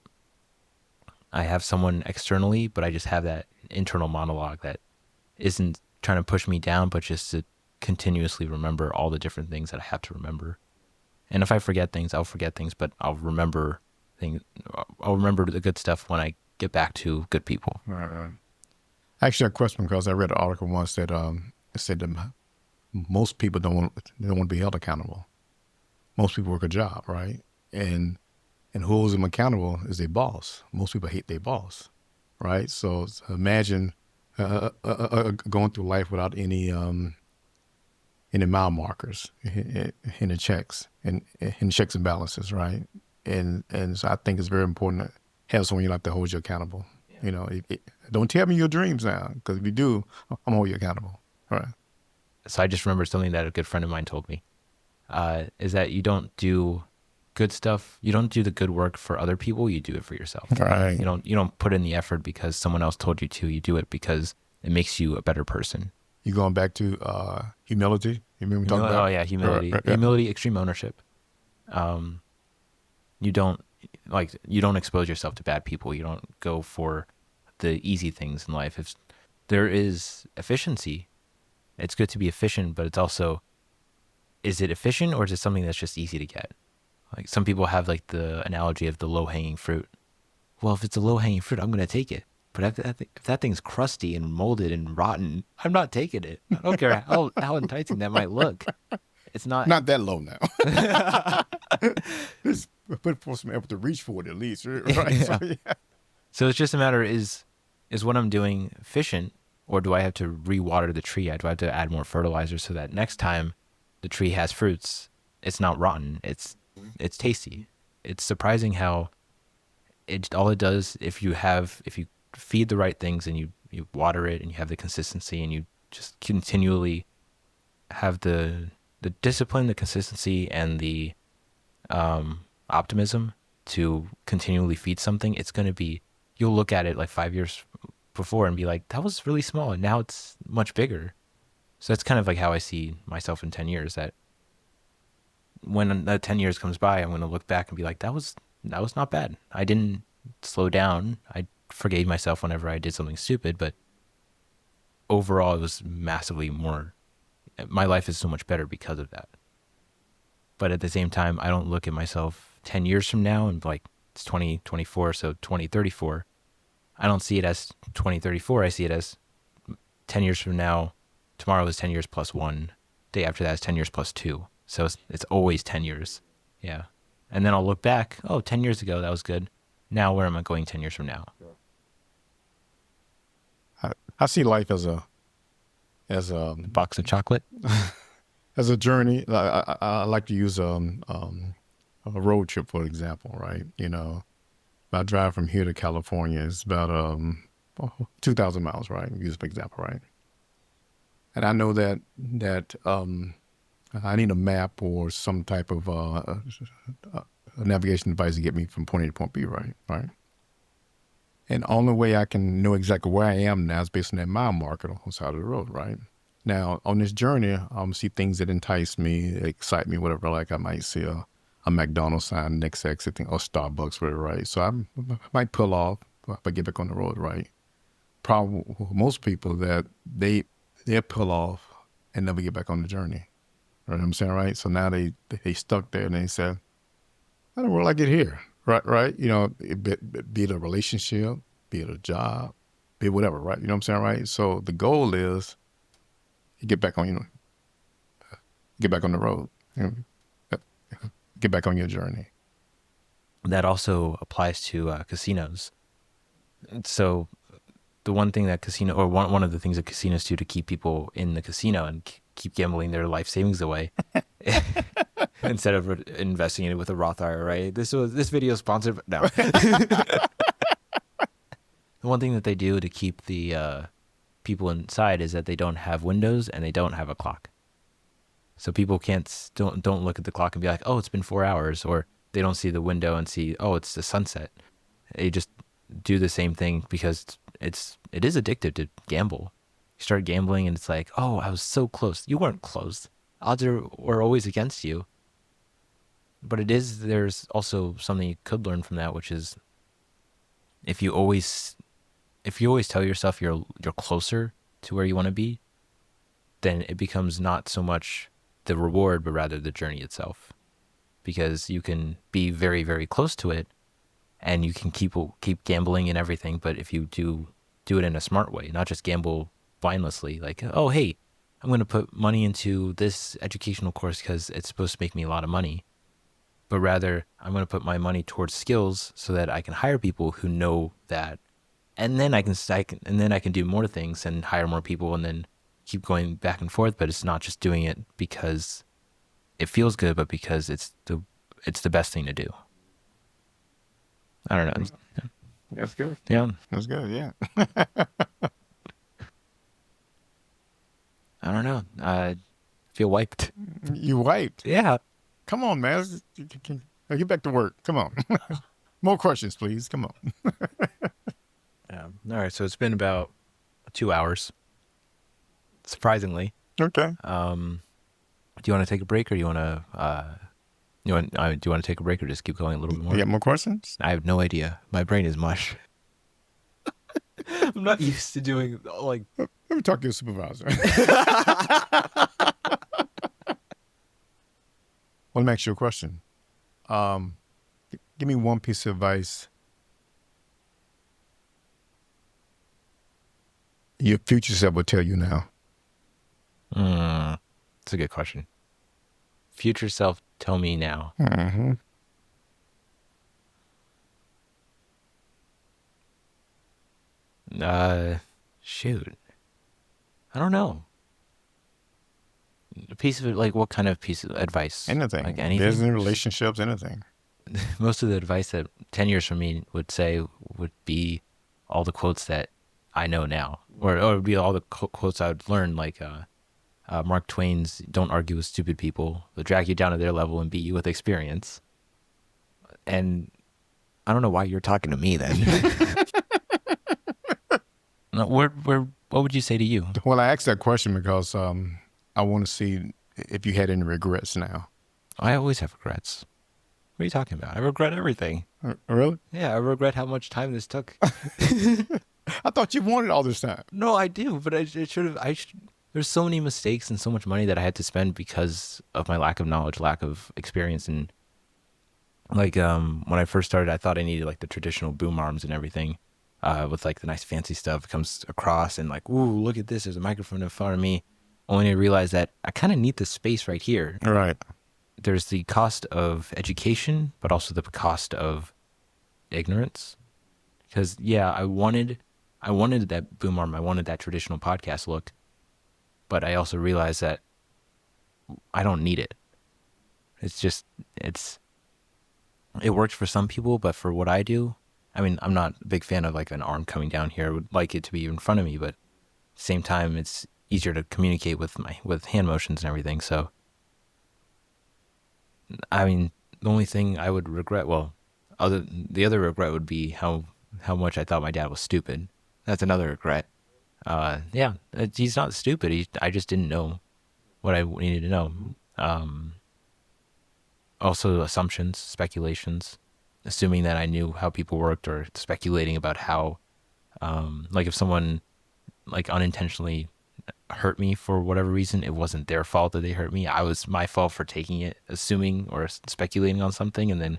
I have someone externally, but I just have that internal monologue that isn't trying to push me down, but just to continuously remember all the different things that I have to remember. And if I forget things, I'll forget things, but I'll remember things. I'll remember the good stuff when I get back to good people. Right. Actually, a question, because I read an article once that it said that most people don't want to be held accountable. Most people work a job, right? And who holds them accountable is their boss. Most people hate their boss, right? So imagine going through life without any mile markers in the checks and in checks and balances, right? And so I think it's very important to have someone you like to hold you accountable. You know, don't tell me your dreams now, because if you do, I'm gonna hold you accountable. All right. So I just remember something that a good friend of mine told me, is that you don't do good stuff. You don't do the good work for other people. You do it for yourself. Right. You don't put in the effort because someone else told you to. You do it because it makes you a better person. You going back to humility? You remember talking about? Oh yeah, humility, Yeah. humility, extreme ownership. You don't you don't expose yourself to bad people. You don't go for the easy things in life. If there is efficiency, it's good to be efficient, but it's also, is it efficient or is it something that's just easy to get? Like some people have like the analogy of the low hanging fruit. Well, if it's a low hanging fruit, I'm going to take it. But if that thing's crusty and molded and rotten, I'm not taking it. I don't care how enticing that might look. It's not. Not that low now. Just put forth some effort to reach for it at least, right? Yeah. So, yeah. So it's just a matter, is what I'm doing efficient, or do I have to re-water the tree? Do I have to add more fertilizer so that next time the tree has fruits, it's not rotten. It's tasty. It's surprising how all it does, if you feed the right things and you water it and you have the consistency and you just continually have the discipline, the consistency, and the optimism to continually feed something, it's going to be, you'll look at it like 5 years before and be like, that was really small and now it's much bigger. So that's kind of like how I see myself in 10 years, that when that 10 years comes by, I'm going to look back and be like, that was not bad. I didn't slow down. I forgave myself whenever I did something stupid, but overall it was massively more, my life is so much better because of that. But at the same time, I don't look at myself 10 years from now and be like, it's 2024, so 2034. I don't see it as 2034. I see it as 10 years from now. Tomorrow is 10 years plus one. Day after that is 10 years plus two. So it's always 10 years. Yeah. And then I'll look back, 10 years ago, that was good. Now where am I going 10 years from now? I see life as a Box of chocolate? as a journey. I like to use a road trip, for example, right? You know, if I drive from here to California, it's about 2,000 miles, right? Use an example, right? And I know that I need a map or some type of a navigation device to get me from point A to point B, right? Right. And the only way I can know exactly where I am now is based on that mile marker on the side of the road, right? Now, on this journey, see things that entice me, excite me, whatever. Like I might see a McDonald's sign next exit, or Starbucks, whatever, right? So I might pull off if I get back on the road, right? Problem with most people that they'll pull off and never get back on the journey. Right, what I'm saying, right? So now they stuck there and they said, how the world I get here? Right? You know, be it a relationship, be it a job, be it whatever, right? You know what I'm saying, right? So the goal is you get back on, get back on the road, get back on your journey. That also applies to casinos. So the one thing that one of the things that casinos do to keep people in the casino and keep gambling their life savings away instead of investing in it with a Roth IRA, right? This video is sponsored, no. The one thing that they do to keep the people inside is that they don't have windows and they don't have a clock. So people don't look at the clock and be like, oh, it's been 4 hours, or they don't see the window and see, oh, it's the sunset. They just do the same thing because it is addictive to gamble. You start gambling and it's like, oh, I was so close. You weren't close. Odds were always against you. But there's also something you could learn from that, which is if you always tell yourself you're closer to where you want to be, then it becomes not so much the reward, but rather the journey itself. Because you can be very, very close to it, and you can keep gambling and everything. But if you do it in a smart way, not just gamble mindlessly, like, oh hey, I'm going to put money into this educational course because it's supposed to make me a lot of money, but rather I'm going to put my money towards skills so that I can hire people who know that, and then I can do more things and hire more people, and then keep going back and forth. But it's not just doing it because it feels good, but because it's the best thing to do. I don't know. That's good. Yeah, That's good. Yeah. I don't know. I feel wiped. You wiped. Yeah. Come on, man. Get back to work. Come on. More questions, please. Come on. Yeah. All right. So it's been about 2 hours, surprisingly. Okay. Do you want to take a break, or do you want to? Do you want to take a break, or just keep going a little bit more? You got more questions? I have no idea. My brain is mush. I'm not used to doing like. Let me talk to your supervisor. Let me ask you a question. Give me one piece of advice your future self will tell you now. That's a good question. Future self, tell me now. Mm-hmm. Shoot. I don't know. A piece of it, like what kind of piece of advice? Anything. Like anything? Business, relationships, anything. Most of the advice that 10 years from me would say would be all the quotes that I know now, or it would be all the quotes I would learn, like Mark Twain's "Don't argue with stupid people; they'll drag you down to their level and beat you with experience." And I don't know why you're talking to me then. No, what would you say to you? Well, I asked that question because I want to see if you had any regrets now. I always have regrets. What are you talking about? I regret everything. Really? Yeah, I regret how much time this took. I thought you wanted all this time. No, I do, but there's so many mistakes and so much money that I had to spend because of my lack of knowledge, lack of experience. And like, when I first started, I thought I needed like the traditional boom arms and everything, with like the nice fancy stuff comes across and like, ooh, look at this. There's a microphone in front of me. Only to realize that I kind of need this space right here. Right. There's the cost of education, but also the cost of ignorance. Because yeah, I wanted that boom arm. I wanted that traditional podcast look, but I also realized that I don't need it. It works for some people, but for what I do, I mean, I'm not a big fan of like an arm coming down here. I would like it to be in front of me, but at the same time, it's easier to communicate with hand motions and everything. So, I mean, the only thing I would regret, the other regret would be how much I thought my dad was stupid. That's another regret. Yeah, he's not stupid. I just didn't know what I needed to know. Also assumptions, speculations, assuming that I knew how people worked, or speculating about how, like if someone like unintentionally hurt me for whatever reason, it wasn't their fault that they hurt me. I was my fault for taking it, assuming or speculating on something. And then,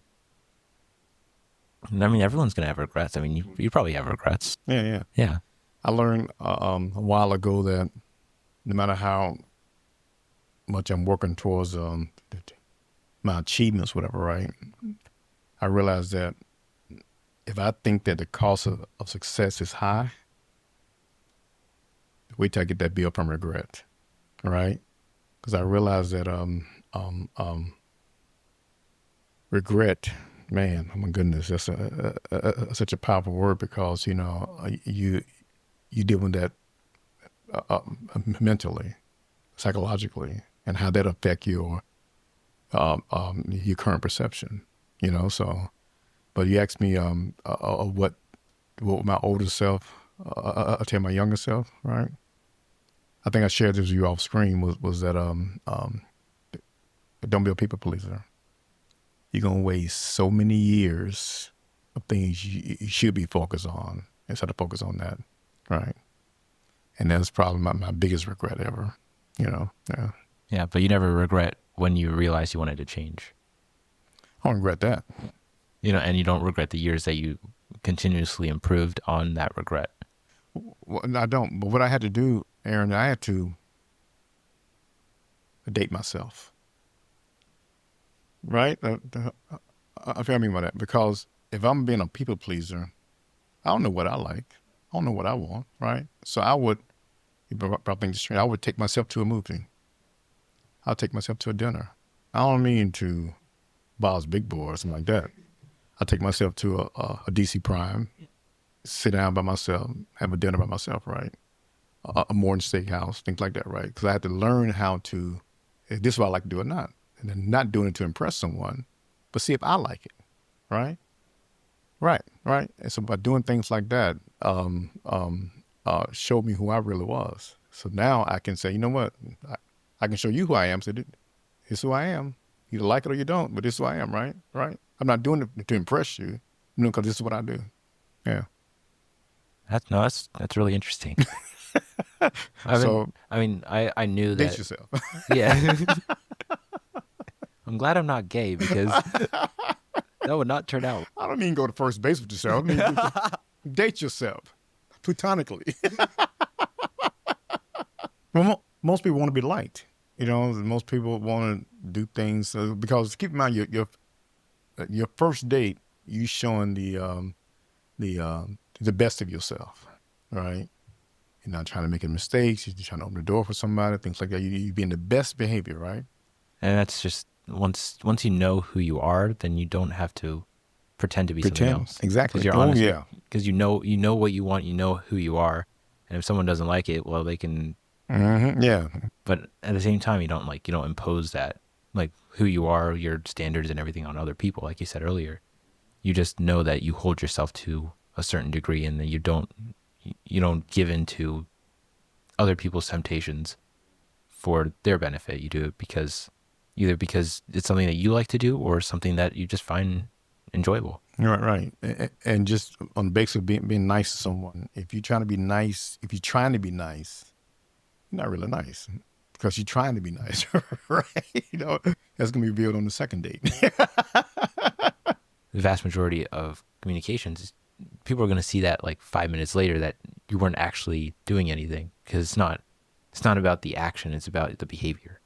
I mean, everyone's going to have regrets. I mean, you probably have regrets. Yeah. Yeah. I learned a while ago that no matter how much I'm working towards my achievements, whatever, right? I realized that if I think that the cost of success is high, wait till I get that bill from regret, right? Because I realized that regret, man, oh my goodness, that's such a powerful word, because you deal with that mentally, psychologically, and how that affect your current perception. So, but you asked me what my older self I tell my younger self, right? I think I shared this with you off screen, was that don't be a people pleaser. You're gonna waste so many years of things you should be focused on instead of focus on that, right? And that's probably my biggest regret ever, you know. Yeah. Yeah, but you never regret when you realized you wanted to change. I don't regret that. You know, and you don't regret the years that you continuously improved on that regret. Well, I don't. But what I had to do, Aaron, I had to date myself, right? I feel I mean by that because if I'm being a people pleaser, I don't know what I like. I don't know what I want, right? So I would, probably I would take myself to a movie. I'll take myself to a dinner. I don't mean to Bob's Big Boy or something like that. I'll take myself to a DC Prime, sit down by myself, have a dinner by myself, right? A morning steakhouse, things like that, right? Because I had to learn how to, if this is what I like to do or not. And then not doing it to impress someone, but see if I like it, right? Right. And so by doing things like that, showed me who I really was. So now I can say, you know what? I can show you who I am. So this is who I am. You like it or you don't, but this is who I am, right? Right. I'm not doing it to impress you, because this is what I do. Yeah. That's really interesting. So I knew date that. yourself. Yeah. I'm glad I'm not gay because that would not turn out. I don't mean go to first base with yourself. I mean date yourself platonically. Well, most people want to be liked. Most people want to do things because keep in mind your first date, you showing the best of yourself, right? You're not trying to make any mistakes. You're trying to open the door for somebody, things like that. You be in the best behavior, right? And that's just once you know who you are, then you don't have to pretend to be something Pretend. else. Exactly. Because you're Oh, honest. yeah. Because you know what you want. You know who you are. And if someone doesn't like it, well, they can. Mm-hmm. Yeah. But at the same time, you don't impose that, like, who you are, your standards and everything on other people. Like you said earlier, you just know that you hold yourself to a certain degree, and that you don't give in to other people's temptations for their benefit. You do it either because it's something that you like to do or something that you just find enjoyable. Right. And just on the basis of being nice to someone, if you're trying to be nice, you're not really nice because you're trying to be nice, right? That's going to be revealed on the second date. The vast majority of communications, people are going to see that like 5 minutes later that you weren't actually doing anything, because it's not about the action. It's about the behavior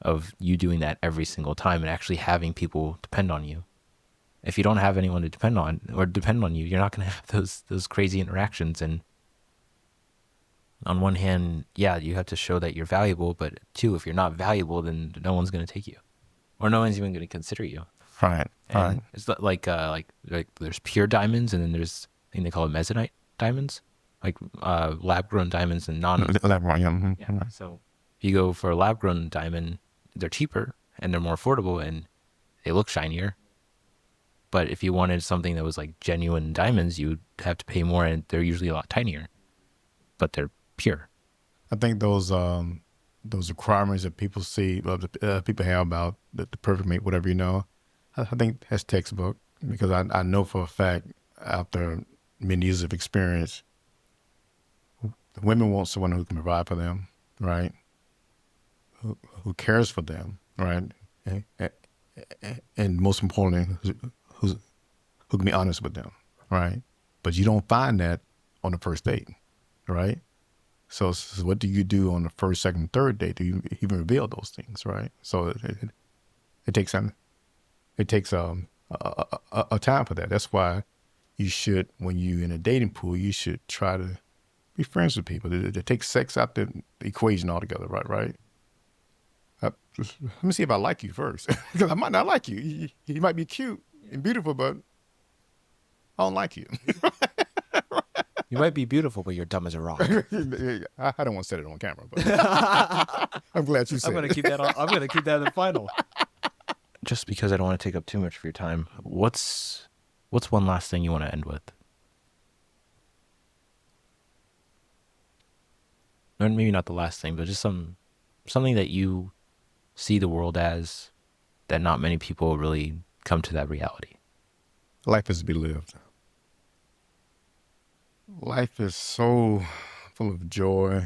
of you doing that every single time and actually having people depend on you. If you don't have anyone to depend on you, you're not going to have those crazy interactions. And on one hand, yeah, you have to show that you're valuable, but two, if you're not valuable, then no one's going to take you, or no one's even going to consider you. Right. And it's like there's pure diamonds, and then there's, I think they call it mesocyte diamonds, like lab grown diamonds and non. Lab grown. Yeah. So if you go for a lab grown diamond, they're cheaper and they're more affordable and they look shinier. But if you wanted something that was like genuine diamonds, you'd have to pay more, and they're usually a lot tinier, but they're pure. I think those requirements that people see, people have about the perfect mate, whatever, I think that's textbook, because I know for a fact, after many years of experience, women want someone who can provide for them, right? Who cares for them, right? And most importantly, who can be honest with them, right? But you don't find that on the first date, right? So what do you do on the first, second, third date? Do you even reveal those things, right? So it takes time. It takes a time for that. That's why you should, when you're in a dating pool, you should try to be friends with people. It takes sex out the equation altogether, right? Let me see if I like you first, because I might not like you. You might be cute and beautiful, but I don't like you. You might be beautiful, but you're dumb as a rock. I don't want to say it on camera, but I'm glad you said I'm going to keep that. I'm going to keep that in the final. Just because I don't want to take up too much of your time, what's one last thing you want to end with? Or maybe not the last thing, but just something that you see the world as, that not many people really come to that reality. Life is to be lived. Life is so full of joy,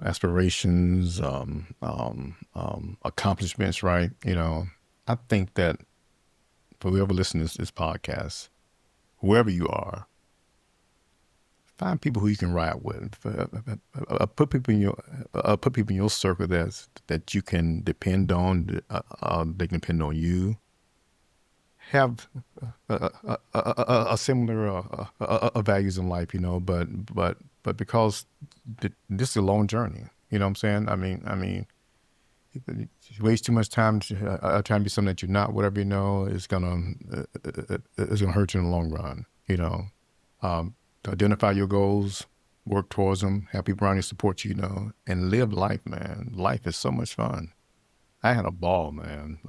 aspirations, accomplishments, right? You know, I think that for whoever listens to this podcast, whoever you are, find people who you can ride with. Put people in your circle that you can depend on. They can depend on you. Have a similar values in life, you know. But because this is a long journey, you know what I'm saying? You waste too much time trying to be something that you're not. Whatever you know, it's gonna hurt you in the long run. You know. Identify your goals, work towards them, have people around you support you, you know, and live life, man. Life is so much fun. I had a ball, man.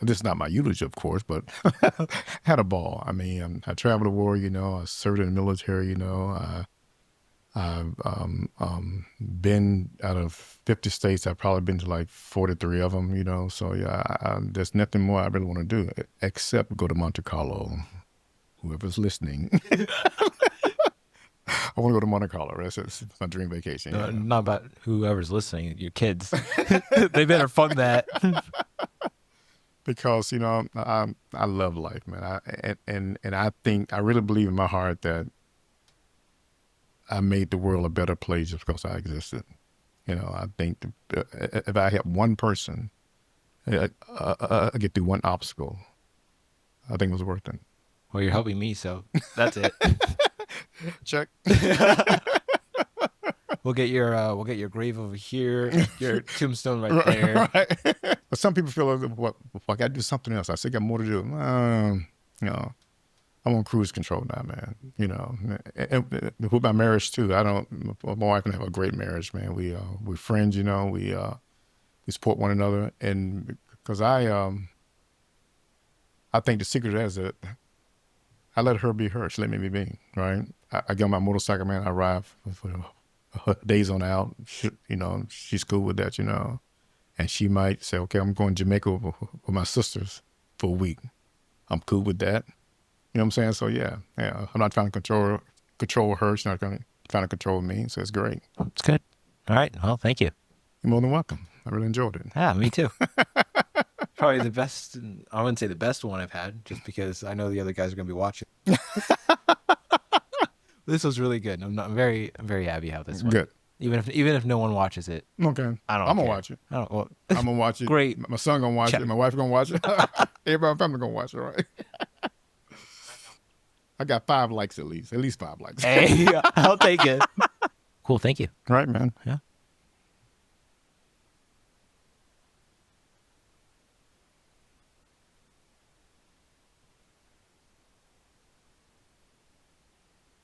This is not my eulogy, of course, but I had a ball. I mean, I traveled the world, you know, I served in the military, you know, I've been out of 50 states. I've probably been to like 43 of them, you know. So, yeah, there's nothing more I really want to do except go to Monte Carlo. Whoever's listening. I want to go to Monte Carlo. That's my dream vacation. Yeah. Not about whoever's listening, your kids. They better fund that. Because, you know, I love life, man. And I really believe in my heart that I made the world a better place just because I existed. You know, I think if I help one person get through one obstacle, I think it was worth it. Well, you're helping me, so that's it. Check. We'll get your grave over here, your tombstone right there. Right. But some people feel like, well, I got to do something else. I still got more to do. You know, I'm on cruise control now, man. You know, and with my marriage too. My wife and I have a great marriage, man. We're friends. You know, we support one another, and because I think the secret is that I let her be her. She let me be me, right? I get on my motorcycle, man. I ride for days on out. You know, she's cool with that, you know. And she might say, okay, I'm going to Jamaica with my sisters for a week. I'm cool with that. You know what I'm saying? So, yeah. I'm not trying to control her. She's not trying to control me. So it's great. It's good. All right. Well, thank you. You're more than welcome. I really enjoyed it. Yeah, me too. Probably the best. I wouldn't say the best one I've had, just because I know the other guys are going to be watching. This was really good. I'm very happy how this went. Good. Even if no one watches it. Okay. I'm gonna watch it. I'm gonna watch it. Great. My son gonna watch it. My wife gonna watch it. Everybody in my family gonna watch it, right? I got 5 likes at least 5 likes. Hey, I'll take it. Cool. Thank you. Right, man. Yeah.